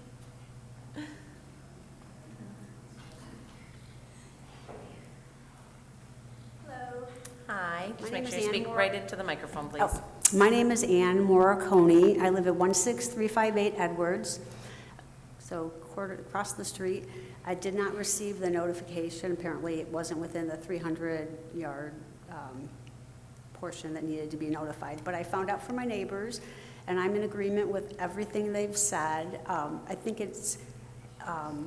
Hello. Hi. Just My make name sure is you Ann speak Moore. right into the microphone, please. Oh, my name is Ann Morricone. I live at 16358 Edwards, so quarter across the street. I did not receive the notification. Apparently, it wasn't within the 300-yard portion that needed to be notified. But I found out from my neighbors, and I'm in agreement with everything they've said. I think it's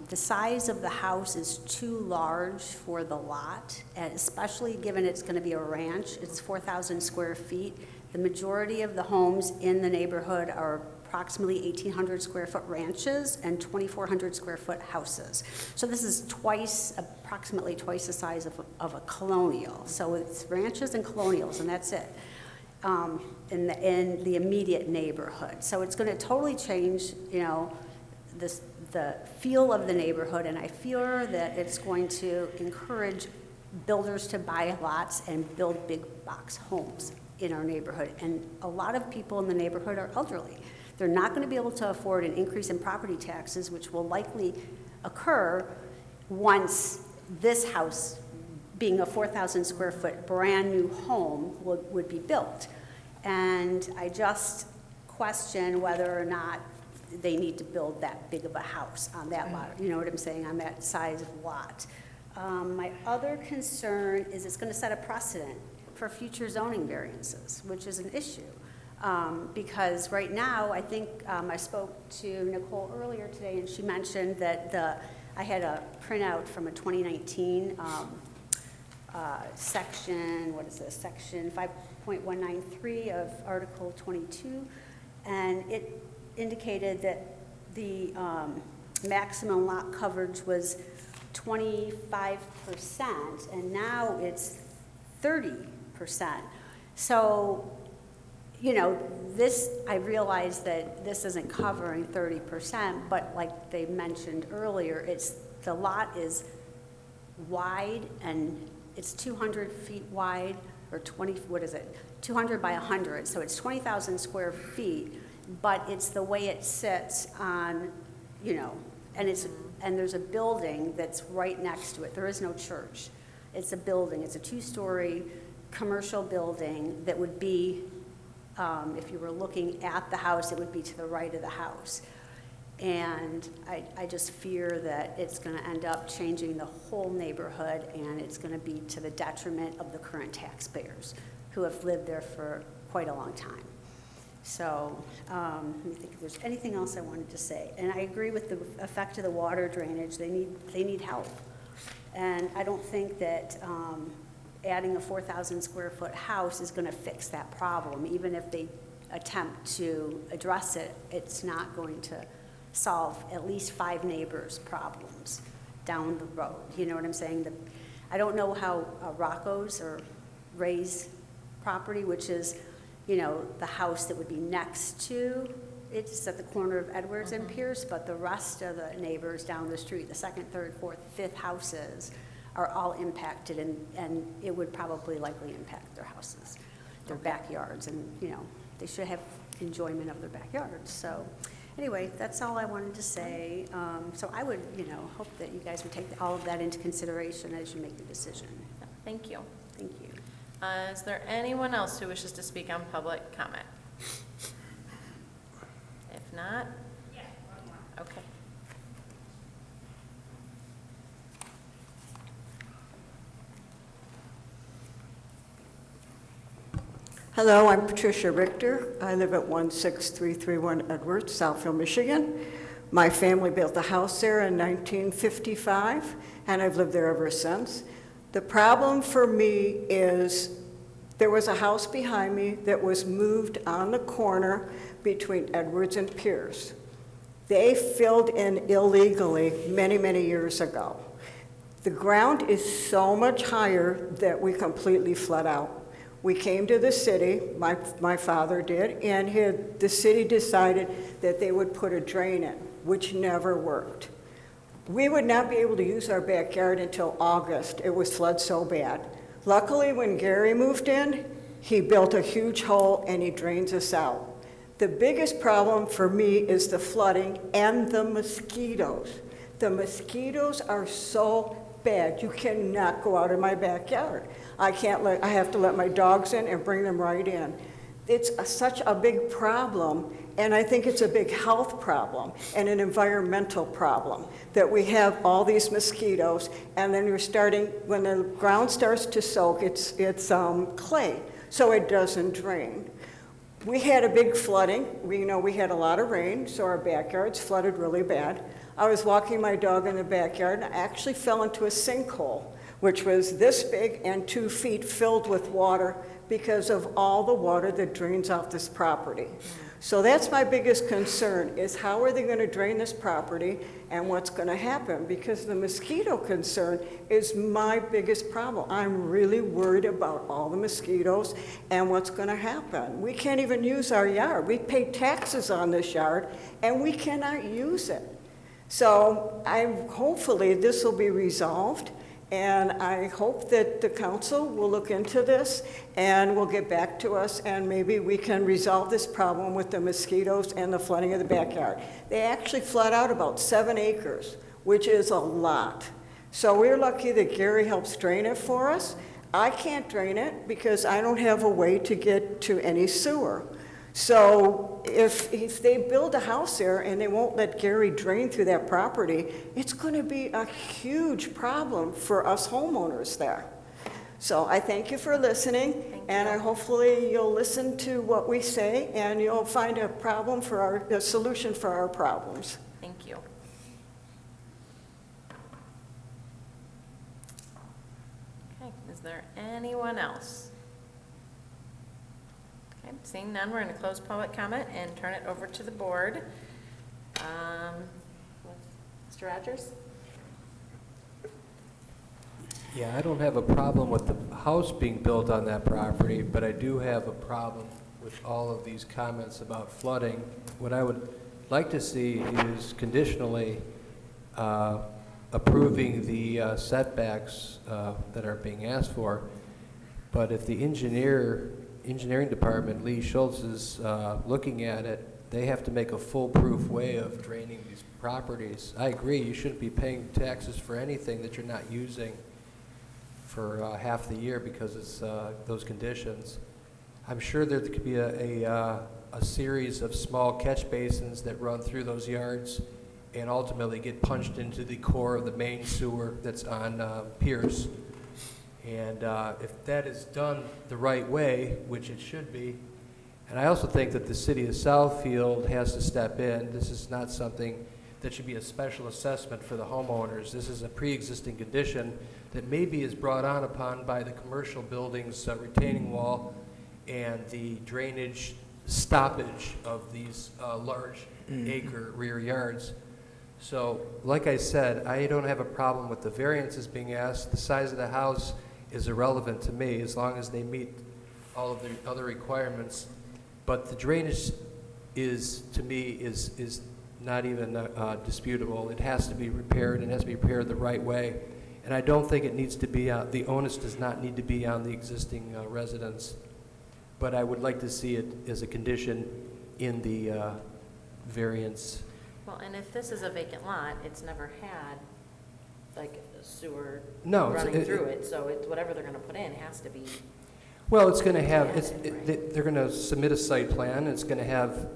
the size of the house is too large for the lot, and especially given it's going to be a ranch. It's 4,000 square feet. The majority of the homes in the neighborhood are approximately 1,800 square foot ranches and 2,400 square foot houses. So this is approximately twice the size of a colonial. So it's ranches and colonials, and that's it, in the immediate neighborhood. So it's going to totally change, the feel of the neighborhood, and I fear that it's going to encourage builders to buy lots and build big box homes in our neighborhood. And a lot of people in the neighborhood are elderly. They're not going to be able to afford an increase in property taxes, which will likely occur once this house, being a 4,000 square foot brand new home, would be built. And I just question whether or not they need to build that big of a house on that lot, you know what I'm saying, on that size of lot. My other concern is it's going to set a precedent for future zoning variances, which is an issue. Because right now, I think I spoke to Nicole earlier today, and she mentioned that I had a printout from a 2019 section, section 5.193 of Article 22, and it indicated that the maximum lot coverage was 25%, and now it's 30%. So, I realize that this isn't covering 30%, but like they mentioned earlier, the lot is wide, and it's 200 feet wide, or 200 by 100, so it's 20,000 square feet, but it's the way it sits on, and there's a building that's right next to it. There is no church. It's a building. It's a 2-story commercial building that would be, if you were looking at the house, it would be to the right of the house. And I just fear that it's going to end up changing the whole neighborhood, and it's going to be to the detriment of the current taxpayers who have lived there for quite a long time. So let me think if there's anything else I wanted to say. And I agree with the effect of the water drainage. They need help. And I don't think that adding a 4,000 square foot house is going to fix that problem, even if they attempt to address it, it's not going to solve at least 5 neighbors' problems down the road. You know what I'm saying? I don't know how Rocco's or Ray's property, which is, you know, the house that would be next to, it's at the corner of Edwards and Pierce, but the rest of the neighbors down the street, the 2nd, 3rd, 4th, 5th houses are all impacted, and it would probably likely impact their houses, their backyards, and, you know, they should have enjoyment of their backyards. So anyway, that's all I wanted to say. So I would, you know, hope that you guys would take all of that into consideration as you make your decision. Thank you. Thank you. Is there anyone else who wishes to speak on public comment? If not? Yeah, one more. Okay. Hello, I'm Patricia Richter. I live at 16331 Edwards, Southfield, Michigan. My family built a house there in 1955, and I've lived there ever since. The problem for me is there was a house behind me that was moved on the corner between Edwards and Pierce. They filled in illegally many, many years ago. The ground is so much higher that we completely flood out. We came to the city, my father did, and the city decided that they would put a drain in, which never worked. We would not be able to use our backyard until August. It was flooded so bad. Luckily, when Gary moved in, he built a huge hole and he drains us out. The biggest problem for me is the flooding and the mosquitoes. The mosquitoes are so bad. You cannot go out in my backyard. I have to let my dogs in and bring them right in. It's such a big problem, and I think it's a big health problem and an environmental problem that we have all these mosquitoes, and then when the ground starts to soak, it's clay, so it doesn't drain. We had a big flooding. We had a lot of rain, so our backyards flooded really bad. I was walking my dog in the backyard, and I actually fell into a sinkhole, which was this big and 2 feet filled with water because of all the water that drains off this property. So that's my biggest concern, is how are they going to drain this property and what's going to happen? Because the mosquito concern is my biggest problem. I'm really worried about all the mosquitoes and what's going to happen. We can't even use our yard. We pay taxes on this yard, and we cannot use it. So hopefully this will be resolved, and I hope that the council will look into this and will get back to us, and maybe we can resolve this problem with the mosquitoes and the flooding of the backyard. They actually flood out about 7 acres, which is a lot. So we're lucky that Gary helps drain it for us. I can't drain it because I don't have a way to get to any sewer. So if they build a house there and they won't let Gary drain through that property, it's going to be a huge problem for us homeowners there. So I thank you for listening, and hopefully you'll listen to what we say and you'll find a solution for our problems. Thank you. Okay, is there anyone else? Okay, seeing none, we're going to close public comment and turn it over to the board. Mr. Rogers? Yeah, I don't have a problem with the house being built on that property, but I do have a problem with all of these comments about flooding. What I would like to see is conditionally approving the setbacks that are being asked for. But if the engineering department, Lee Schultz, is looking at it, they have to make a foolproof way of draining these properties. I agree, you shouldn't be paying taxes for anything that you're not using for half the year because it's those conditions. I'm sure there could be a series of small catch basins that run through those yards and ultimately get punched into the core of the main sewer that's on Pierce. And if that is done the right way, which it should be, and I also think that the city of Southfield has to step in. This is not something that should be a special assessment for the homeowners. This is a pre-existing condition that maybe is brought on upon by the commercial building's retaining wall and the drainage stoppage of these large acre rear yards. So, like I said, I don't have a problem with the variances being asked. The size of the house is irrelevant to me as long as they meet all of the other requirements. But the drainage is, to me, is not even disputable. It has to be repaired, and it has to be repaired the right way. And I don't think it needs to be, the onus does not need to be on the existing residents. But I would like to see it as a condition in the variance. Well, and if this is a vacant lot, it's never had like a sewer No, running through it, so it's whatever they're gonna put in has to be. Well, it's going to have, added, they're going to submit a site plan. It's going to have,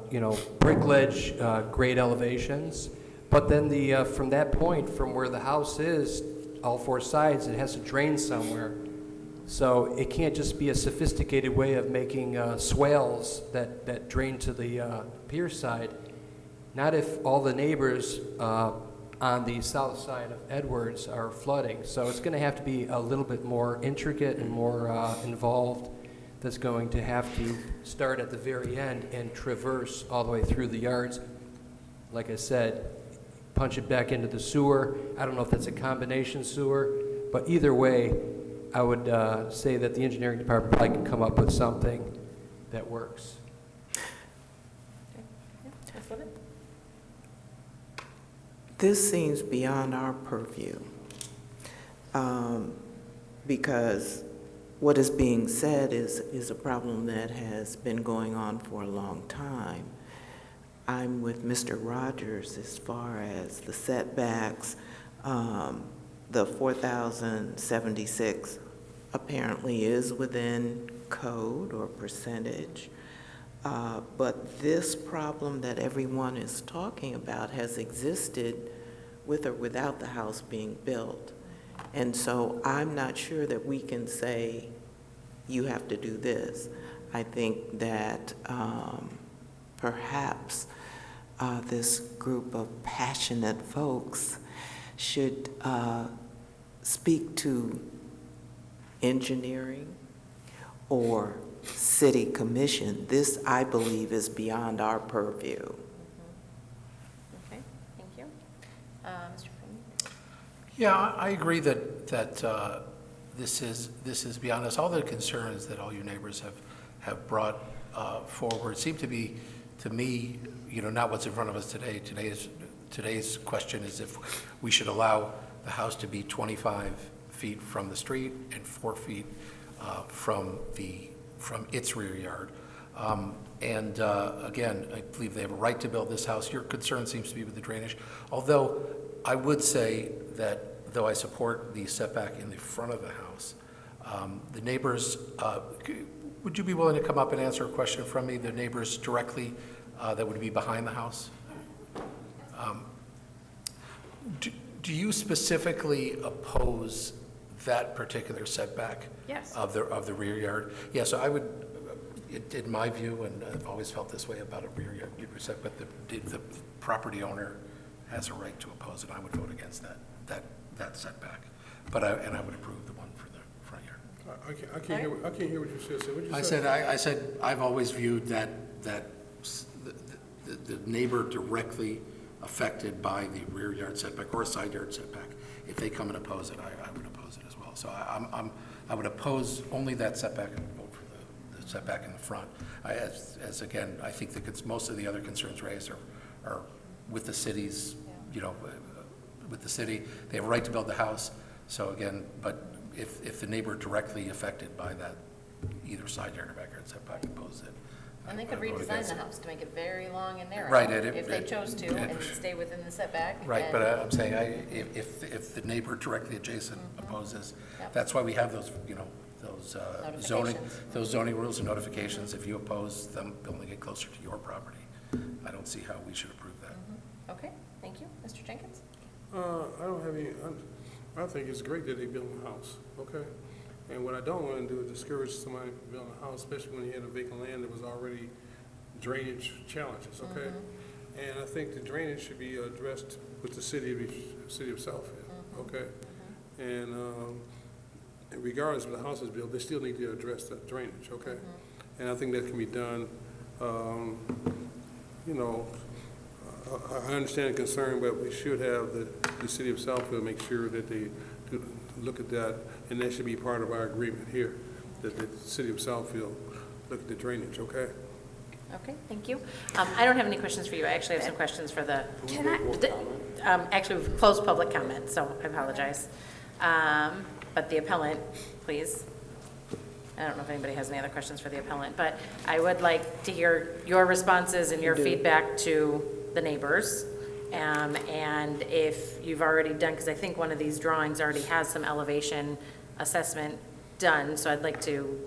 you know, brick ledge grade elevations. But then from that point, from where the house is, all four sides, it has to drain somewhere. So it can't just be a sophisticated way of making swales that drain to the pier side. Not if all the neighbors on the south side of Edwards are flooding. So it's going to have to be a little bit more intricate and more involved. That's going to have to start at the very end and traverse all the way through the yards. Like I said, punch it back into the sewer. I don't know if that's a combination sewer, but either way, I would say that the engineering department probably can come up with something that works. This seems beyond our purview, because what is being said is a problem that has been going on for a long time. I'm with Mr. Rogers as far as the setbacks. The 4,076 apparently is within code or percentage. But this problem that everyone is talking about has existed with or without the house being built. And so I'm not sure that we can say, you have to do this. I think that perhaps this group of passionate folks should speak to engineering or city commission. This, I believe, is beyond our purview. Okay, thank you. Mr. Freeman? Yeah, I agree that this is beyond us. All the concerns that all your neighbors have brought forward seem to be, to me, you know, not what's in front of us today. Today's question is if we should allow the house to be 25 feet from the street and 4 feet from its rear yard. Again, I believe they have a right to build this house. Your concern seems to be with the drainage. Although I would say that though I support the setback in the front of the house, the neighbors, would you be willing to come up and answer a question from me? The neighbors directly that would be behind the house? Do you specifically oppose that particular setback? Yes. Of the rear yard? Yeah, so I would, in my view, and I've always felt this way about a rear yard setback, but the property owner has a right to oppose it. I would vote against that setback. But I would approve the one for the front yard. I can't hear what you said. So what you I said I've always viewed that the neighbor directly affected by the rear yard setback or a side yard setback, if they come and oppose it, I would oppose it as well. So I would oppose only that setback and vote for the setback in the front. As again, I think that most of the other concerns raised are with the city's, you know, with the city. They have a right to build the house. So again, but if the neighbor directly affected by that, either side yard or backyard setback opposes it. And they could redesign the house to make it very long and narrow. Right, if they chose to, and stay within the setback. Right, but I'm saying if the neighbor directly adjacent opposes, that's why we have those, you know, those zoning rules and notifications. If you oppose them building it closer to your property, I don't see how we should approve that. Okay, thank you. Mr. Jenkins? I don't have any, I think it's great that they built a house, okay? And what I don't want to do is discourage somebody from building a house, especially when you had a vacant land that was already drainage challenges, okay? And I think the drainage should be addressed with the city of Southfield, okay? And regardless of the house is built, they still need to address that drainage, okay? and I think that can be done. You know, I understand the concern, but we should have the city of Southfield make sure that they do look at that, and that should be part of our agreement here, that the city of Southfield look at the drainage, okay? Okay, thank you. I don't have any questions for you. I actually have some questions for the, Can I, actually, we've closed public comment, so I apologize. But the appellant, please. I don't know if anybody has any other questions for the appellant, but I would like to hear your responses and your feedback to the neighbors. And if you've already done, because I think one of these drawings already has some elevation assessment done, so I'd like to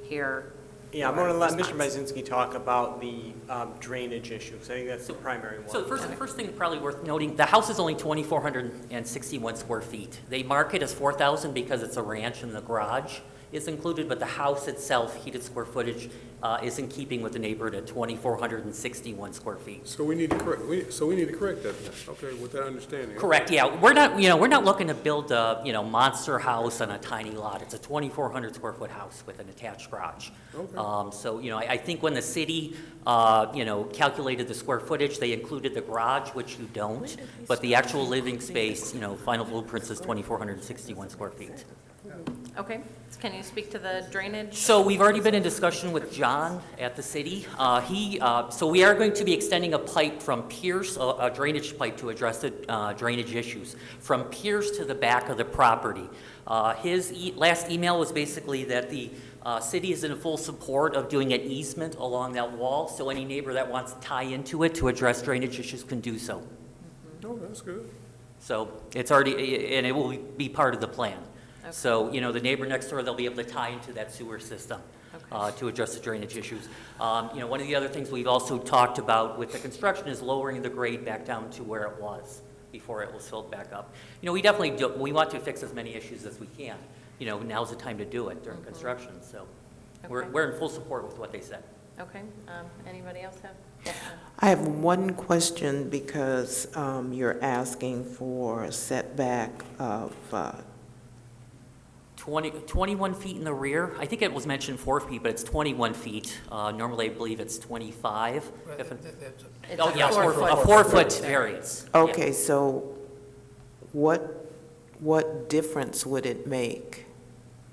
hear. Yeah, I'm going to let Mr. Mazinski talk about the drainage issue, because I think that's the primary one. So the first thing probably worth noting, the house is only 2,461 square feet. They mark it as 4,000 because it's a ranch and the garage is included, but the house itself, heated square footage, is in keeping with the neighborhood at 2,461 square feet. So we need to correct, we need to correct that, okay, with that understanding. Correct, yeah. We're not looking to build a, monster house on a tiny lot. It's a 2,400 square foot house with an attached garage. Okay. So, I think when the city, calculated the square footage, they included the garage, which you don't, but the actual living space, final blueprints is 2,461 square feet. Okay, can you speak to the drainage? So we've already been in discussion with John at the city. So we are going to be extending a pipe from Pierce, a drainage pipe to address the drainage issues, from Pierce to the back of the property. His last email was basically that the city is in full support of doing an easement along that wall, so any neighbor that wants to tie into it to address drainage issues can do so. Oh, that's good. So it's already, and it will be part of the plan. Okay. So, the neighbor next door, they'll be able to tie into that sewer system to address the drainage issues. One of the other things we've also talked about with the construction is lowering the grade back down to where it was before it was filled back up. We definitely we want to fix as many issues as we can. Now's the time to do it during construction. So we're in full support with what they said. Okay, anybody else have? Yes, I have one question because you're asking for a setback of 21 feet in the rear. I think it was mentioned 4 feet, but it's 21 feet. Normally, I believe it's 25. It's Oh, yeah, a 4 foot variance. Okay, so what difference would it make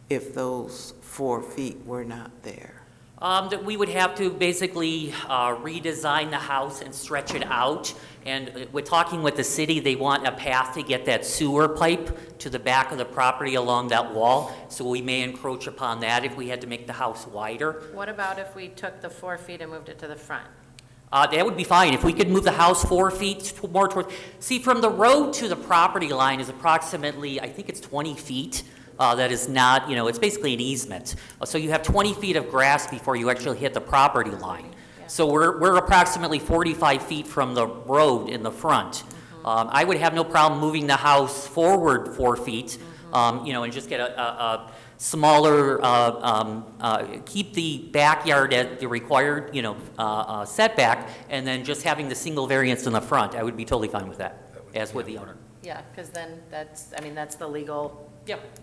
if those 4 feet were not there? That we would have to basically redesign the house and stretch it out. And we're talking with the city, they want a path to get that sewer pipe to the back of the property along that wall. So we may encroach upon that if we had to make the house wider. What about if we took the 4 feet and moved it to the front? That would be fine. If we could move the house 4 feet more towards, see, from the road to the property line is approximately, I think it's 20 feet. That is not, it's basically an easement. So you have 20 feet of grass before you actually hit the property line. Yeah. So we're approximately 45 feet from the road in the front. I would have no problem moving the house forward 4 feet, and just get a smaller, keep the backyard at the required, setback, and then just having the single variance in the front. I would be totally fine with that, as would the owner. Yeah, because then that's the legal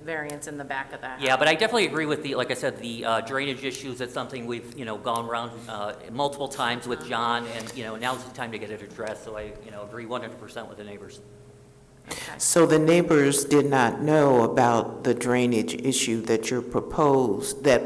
variance in the back of that. Yeah, but I definitely agree with like I said, the drainage issues. It's something we've, gone around multiple times with John, and now's the time to get it addressed. So I, agree 100% with the neighbors. Okay. So the neighbors did not know about the drainage issue that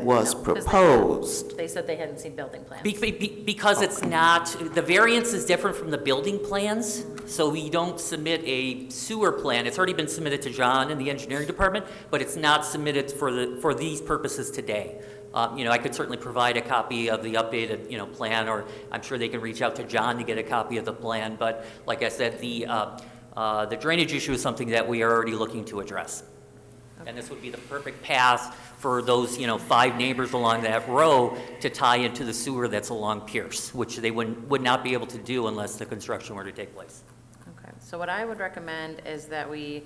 was proposed? They said they hadn't seen building plans. Because it's not, the variance is different from the building plans, so we don't submit a sewer plan. It's already been submitted to John in the engineering department, but it's not submitted for these purposes today. I could certainly provide a copy of the updated, plan, or I'm sure they can reach out to John to get a copy of the plan, but like I said, the drainage issue is something that we are already looking to address. Okay. And this would be the perfect path for those, 5 neighbors along that row to tie into the sewer that's along Pierce, which they would not be able to do unless the construction were to take place. Okay, so what I would recommend is that we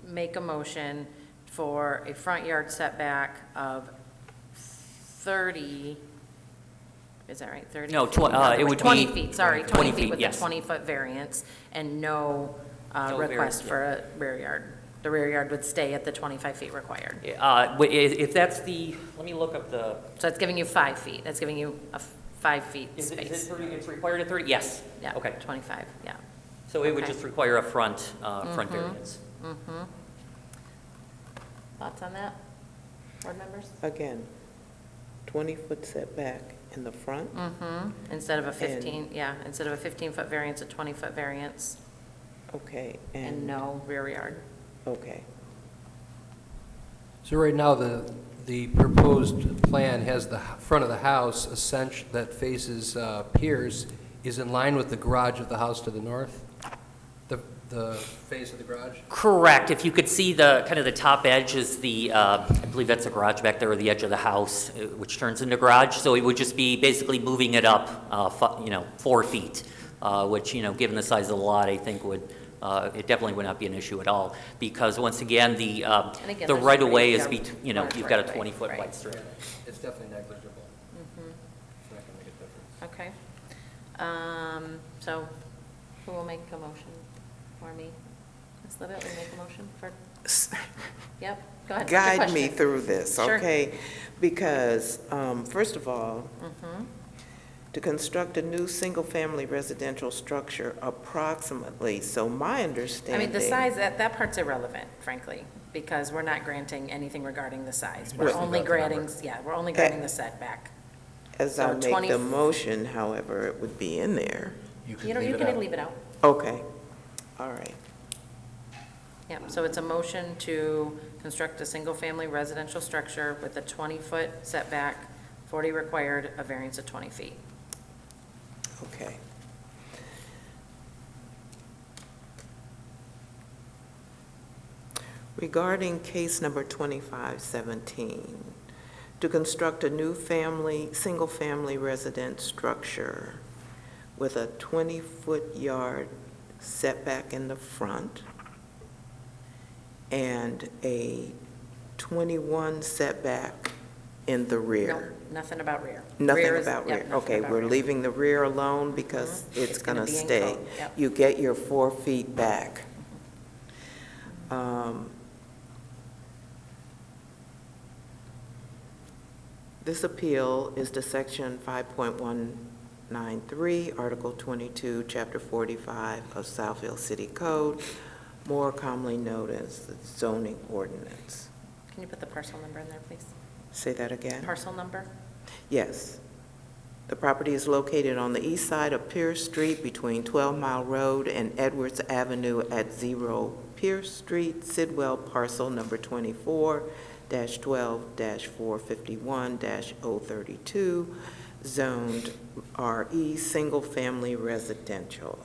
make a motion for a front yard setback of 30, is that right, 30? No, it would be 20 feet, sorry, 20 feet with yes. a 20-foot variance, and no request for a rear yard The rear yard would stay at the 25 feet required. If that's the, let me look up the, So it's giving you 5 feet. That's giving you a 5 feet is it space. 30, it's required at 30? Yes. Yeah, Okay. 25, yeah. So it would Okay. just require a front variance. Mm-hmm. Thoughts on that, board members? Again, 20-foot setback in the front? Mm-hmm. Instead of a 15, yeah, instead of a 15-foot variance, a 20-foot variance, Okay, and no rear yard. Okay. So right now, the proposed plan has the front of the house that faces Piers is in line with the garage of the house to the north? The face of the garage? Correct. If you could see the, kind of the top edge is the, I believe that's the garage back there, or the edge of the house, which turns into garage. So it would just be basically moving it up, 4 feet, which, given the size of the lot, I think would, it definitely would not be an issue at all. Because once again, the there's right-of-way is, great you've got a right-of-way, 20-foot right. wide strip. It's definitely negligible. Mm-hmm. It's not going to make a difference. Okay. So who will make a motion for me? Ms. Levitt, will you make a motion for? Yep, go ahead. What's your Guide me question? through this, Sure. okay? Because, first of all, Mhm. to construct a new single-family residential structure approximately, so my I understanding. mean, the size, that part's irrelevant, frankly, because we're not granting anything regarding the size. We're only granting, we're only granting the setback. As So I make 20 the motion, however, it would be in there. You can leave it out. Okay, all right. Yeah, so it's a motion to construct a single-family residential structure with a 20-foot setback, 40 required, a variance of 20 feet. Okay. Regarding case number 2517, to construct a new single-family residence structure with a 20-foot yard setback in the front and a 21 setback in the rear. No, nothing about rear. Nothing Rear is- about yep, rear. nothing Okay, about we're rear. leaving the rear alone because it's gonna going to be in stay. code, yep. You get your 4 feet back. This appeal is to Section 5.193, Article 22, Chapter 45 of Southfield City Code, more commonly known as the zoning ordinance. Can you put the parcel number in there, please? Say that again? Parcel number? Yes. The property is located on the east side of Pierce Street between 12 Mile Road and Edwards Avenue at 0 Pierce Street, Sidwell, parcel number 24-12-451-032, zoned RE, single-family residential.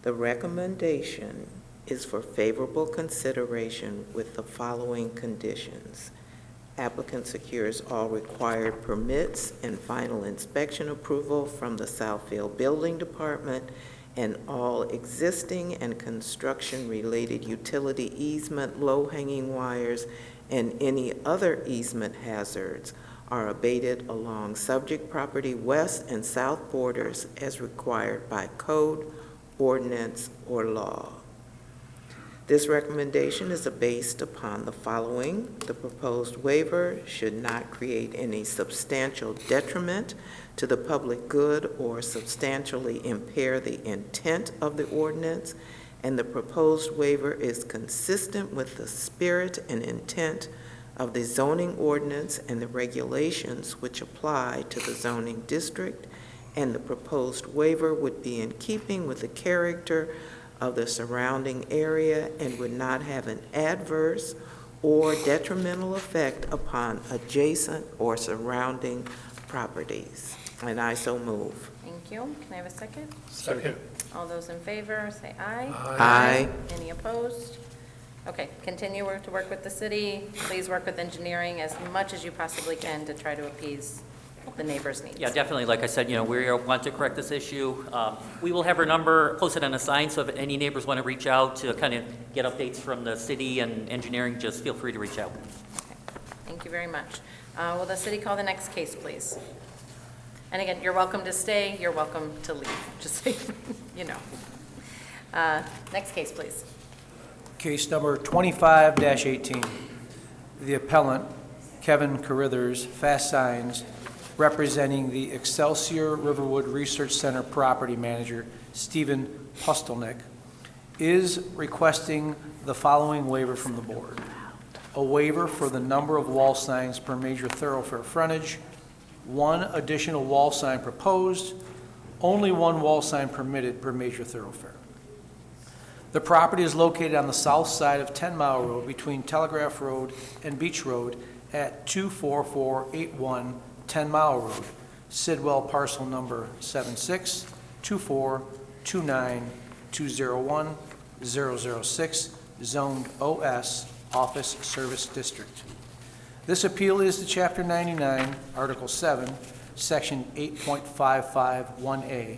The recommendation is for favorable consideration with the following conditions. Applicant secures all required permits and final inspection approval from the Southfield Building Department, and all existing and construction-related utility easement, low-hanging wires, and any other easement hazards are abated along subject property west and south borders as required by code, ordinance, or law. This recommendation is based upon the following. The proposed waiver should not create any substantial detriment to the public good or substantially impair the intent of the ordinance, and the proposed waiver is consistent with the spirit and intent of the zoning ordinance and the regulations which apply to the zoning district, and the proposed waiver would be in keeping with the character of the surrounding area and would not have an adverse or detrimental effect upon adjacent or surrounding properties. And I so move. Thank you. Can I have a second? Second. All those in favor, say aye. Aye. Any opposed? Okay, continue to work with the city. Please work with engineering as much as you possibly can to try to appease the neighbors' needs. Yeah, definitely. Like I said, we want to correct this issue. We will have our number posted on a sign, so if any neighbors want to reach out to kind of get updates from the city and engineering, just feel free to reach out. Okay, thank you very much. Will the city call the next case, please? And again, you're welcome to stay, you're welcome to leave, just so you know. Next case, please. Case number 25-18. The appellant, Kevin Carithers, Fast Signs, representing the Excelsior Riverwood Research Center property manager, Stephen Pustelnick, is requesting the following waiver from the board. A waiver for the number of wall signs per major thoroughfare frontage, one additional wall sign proposed, only one wall sign permitted per major thoroughfare. The property is located on the south side of 10 Mile Road between Telegraph Road and Beach Road at 24481 10 Mile Road, Sidwell parcel number 762429201006, zoned OS, Office Service District. This appeal is to Chapter 99, Article 7, Section 8.551A,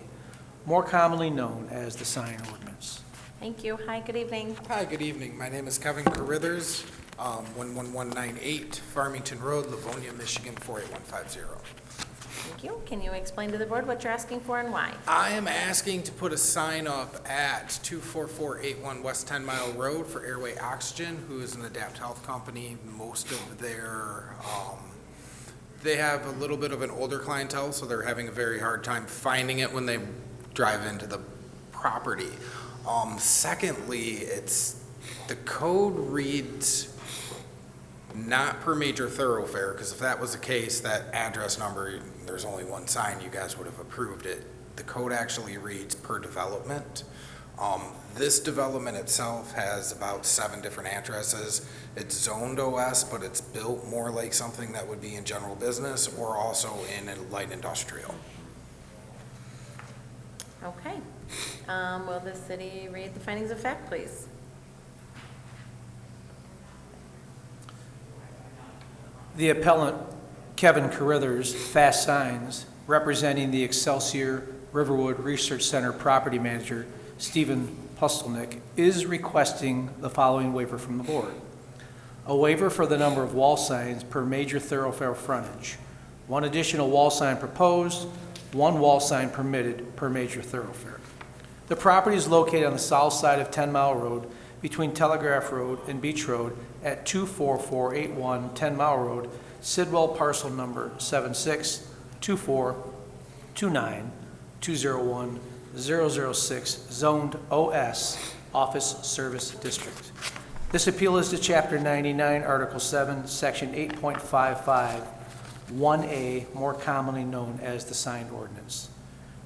more commonly known as the sign ordinance. Thank you. Hi, good evening. Hi, good evening. My name is Kevin Carithers, 11198 Farmington Road, Livonia, Michigan, 48150. Thank you. Can you explain to the board what you're asking for and why? I am asking to put a sign up at 24481 West 10 Mile Road for Airway Oxygen, who is an Adapt Health company. Most of their, they have a little bit of an older clientele, so they're having a very hard time finding it when they drive into the property. Secondly, the code reads not per major thoroughfare, because if that was the case, that address number, there's only one sign, you guys would have approved it. The code actually reads per development. This development itself has about 7 different addresses. It's zoned OS, but it's built more like something that would be in general business or also in a light industrial. Okay. Will the city read the findings of fact, please? The appellant, Kevin Carithers, Fast Signs, representing the Excelsior Riverwood Research Center property manager, Stephen Pustelnick, is requesting the following waiver from the board. A waiver for the number of wall signs per major thoroughfare frontage, one additional wall sign proposed, one wall sign permitted per major thoroughfare. The property is located on the south side of 10 Mile Road between Telegraph Road and Beach Road at 24481 10 Mile Road, Sidwell parcel number 762429201006, zoned OS, Office Service District. This appeal is to Chapter 99, Article 7, Section 8.551A, more commonly known as the sign ordinance.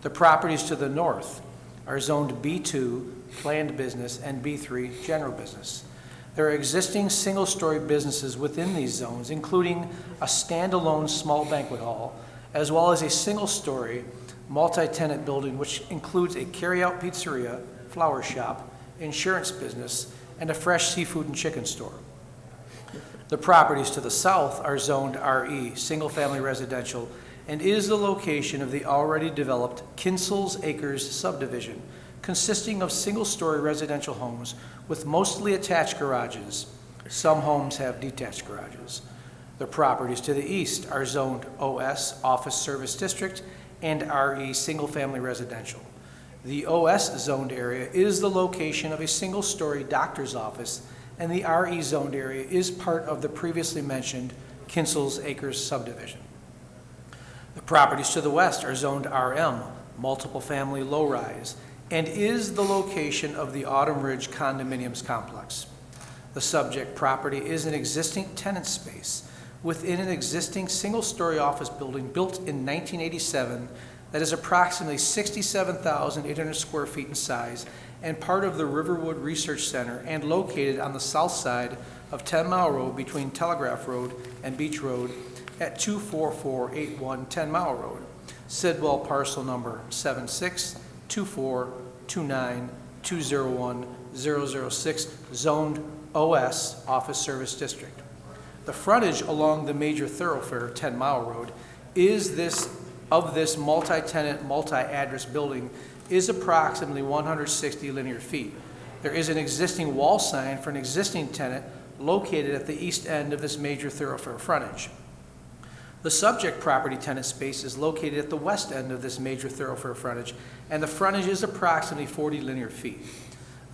The properties to the north are zoned B2, planned business, and B3, general business. There are existing single-story businesses within these zones, including a standalone small banquet hall, as well as a single-story multi-tenant building which includes a carry-out pizzeria, flower shop, insurance business, and a fresh seafood and chicken store. The properties to the south are zoned RE, single-family residential, and is the location of the already developed Kinsel's Acres subdivision, consisting of single-story residential homes with mostly attached garages. Some homes have detached garages. The properties to the east are zoned OS, Office Service District, and RE, single-family residential. The OS zoned area is the location of a single-story doctor's office, and the RE zoned area is part of the previously mentioned Kinsel's Acres subdivision. The properties to the west are zoned RM, multiple family low-rise, and is the location of the Autumn Ridge condominiums complex. The subject property is an existing tenant space within an existing single-story office building built in 1987 that is approximately 67,800 square feet in size and part of the Riverwood Research Center and located on the south side of 10 Mile Road between Telegraph Road and Beach Road at 24481 10 Mile Road, Sidwell parcel number 762429201006, zoned OS, Office Service District. The frontage along the major thoroughfare, 10 Mile Road, is this multi-tenant, multi-address building is approximately 160 linear feet. There is an existing wall sign for an existing tenant located at the east end of this major thoroughfare frontage. The subject property tenant space is located at the west end of this major thoroughfare frontage, and the frontage is approximately 40 linear feet.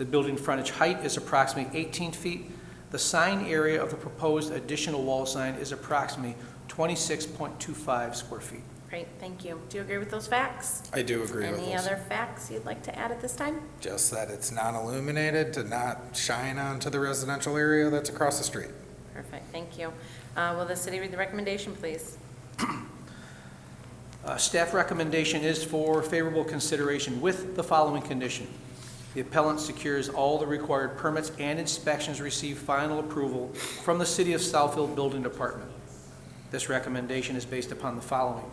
The building frontage height is approximately 18 feet. The sign area of the proposed additional wall sign is approximately 26.25 square feet. Great, thank you. Do you agree with those facts? I do agree with Any those. other facts you'd like to add at this time? Just that it's not illuminated to not shine onto the residential area that's across the street. Perfect, thank you. Will the city read the recommendation, please? Staff recommendation is for favorable consideration with the following condition. The appellant secures all the required permits and inspections, receive final approval from the City of Southfield Building Department. This recommendation is based upon the following.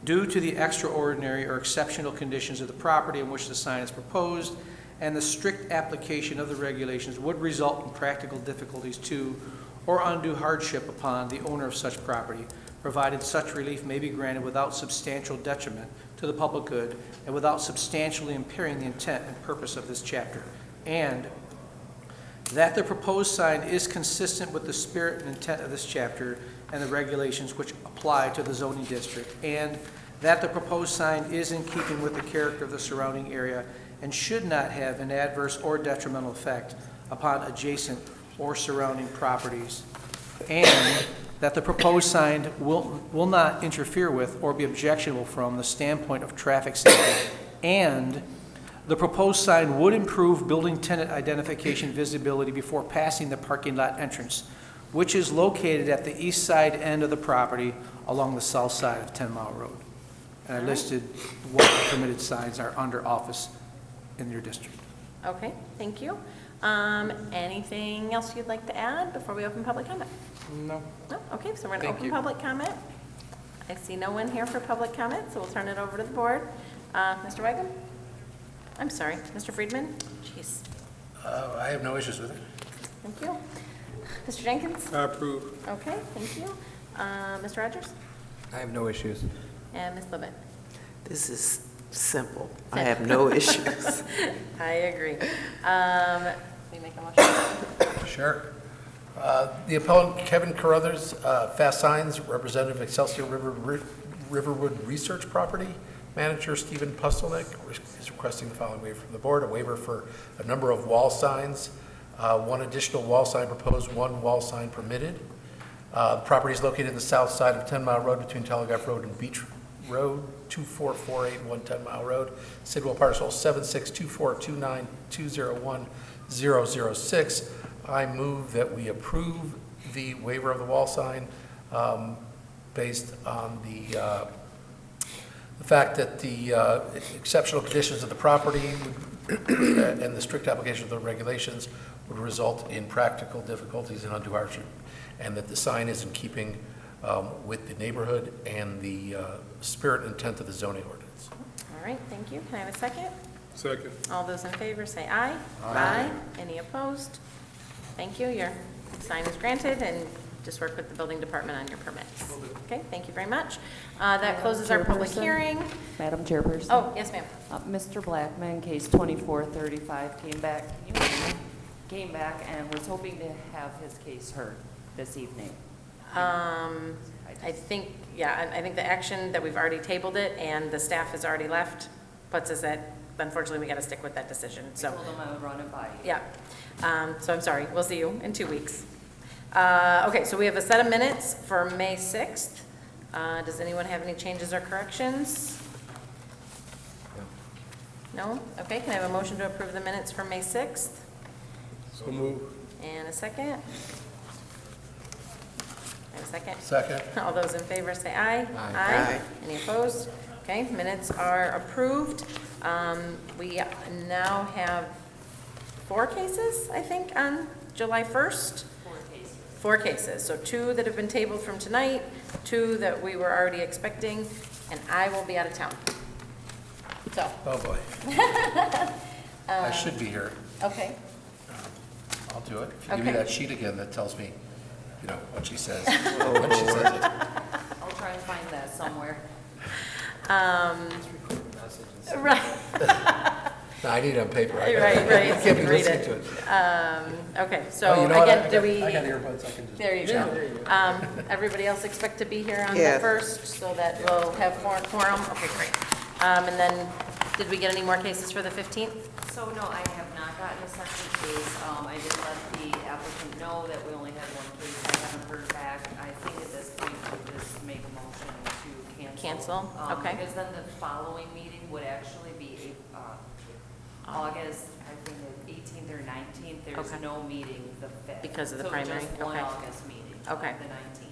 Due to the extraordinary or exceptional conditions of the property in which the sign is proposed and the strict application of the regulations would result in practical difficulties to or undue hardship upon the owner of such property, provided such relief may be granted without substantial detriment to the public good and without substantially impairing the intent and purpose of this chapter, and that the proposed sign is consistent with the spirit and intent of this chapter and the regulations which apply to the zoning district, and that the proposed sign is in keeping with the character of the surrounding area and should not have an adverse or detrimental effect upon adjacent or surrounding properties, and that the proposed sign will not interfere with or be objectionable from the standpoint of traffic safety, and the proposed sign would improve building tenant identification visibility before passing the parking lot entrance, which is located at the east side end of the property along the south side of 10 Mile Road. And I listed what permitted signs are under office in your district. Okay, thank you. Anything else you'd like to add before we open public comment? No. No? Okay, so we're going to Thank open you. public comment. I see no one here for public comment, so we'll turn it over to the board. Mr. Weigand? I'm sorry, Mr. Friedman? Jeez, I have no issues with it. thank you. Mr. Jenkins? I approve. Okay, thank you. Mr. Rogers? I have no issues. And Ms. Libet? This is simple. I have no issues. I agree. Will you make a motion? Sure. The appellant, Kevin Carruthers, Fast Signs, representative Excelsior Riverwood Research Property, manager Stephen Pustelnick is requesting the following waiver from the board, a waiver for a number of wall signs, one additional wall sign proposed, one wall sign permitted. The property is located in the south side of 10 Mile Road between Telegraph Road and Beach Road, 24481 10 Mile Road, Sidwell parcel 762429201006. I move that we approve the waiver of the wall sign based on the fact that the exceptional conditions of the property and the strict application of the regulations would result in practical difficulties and undue hardship, and that the sign is in keeping with the neighborhood and the spirit and intent of the zoning ordinance. All right, thank you. Can I have a second? Second. All those in favor say aye. Aye. Any opposed? Thank you. Your sign is granted, and just work with the building department on your permits. Okay, thank you very much. That closes our public Chairperson? hearing. Madam Chairperson? Oh, yes, ma'am. Mr. Blackman, case 2435, came back and was hoping to have his case heard this evening. I think, yeah, I think the action that we've already tabled it and the staff has already left puts us at, unfortunately, we got to stick with that decision, so. I told him I would run it by you. Yeah, so I'm sorry, we'll see you in 2 weeks. Okay, so we have a set of minutes for May 6th. Does anyone have any changes or corrections? No? Okay, can I have a motion to approve the minutes for May 6th? So move. And a second? And a second? Second. All those in favor say aye. Aye. Any opposed? Okay, minutes are approved. We now have 4 cases, I think, on July 1st? 4 cases. So 2 that have been tabled from tonight, 2 that we were already expecting, and I will be out of town. So. Oh, boy. I should be here. Okay. I'll do it. If you give me Okay. that sheet again that tells me, you know, what she says. When she says it. I'll try and find that somewhere. Right. No, I need it on paper. I Right, gotta- right. I can't be Read listening it. to it. Okay, so Oh, you know what? again, do we? I got earbuds, I can just. There you go. Everybody else expect to be here on the Yes. 1st, so that we'll have quorum? Okay, great. And then Did we get any more cases for the 15th? So no, I have not gotten a second case. I did let the applicant know that we only had one case. I haven't heard back. I think at this point we'll just make a motion to cancel. Cancel, okay. Because then the following meeting would actually be August, I think the 18th or 19th. There's Okay. no meeting the 5th. Because of the So primary? just one Okay. August meeting, Okay. the 19th.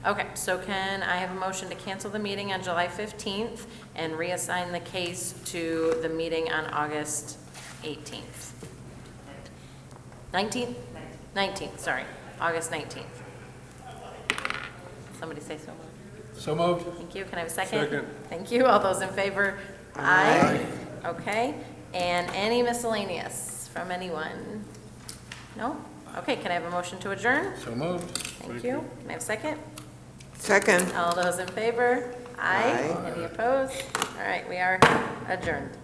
Okay, so can I have a motion to cancel the meeting on July 15th and reassign the case to the meeting on August 18th? 19th? 19th, sorry, August 19th. Somebody say so moved. So moved. Thank you. Can I have a second? Second. Thank you. All those in favor? Aye. Okay. And any miscellaneous from anyone? No? Okay, can I have a motion to adjourn? So moved. Thank you. Can I have a second? Second. All those in favor? Aye. Any opposed? All right, we are adjourned.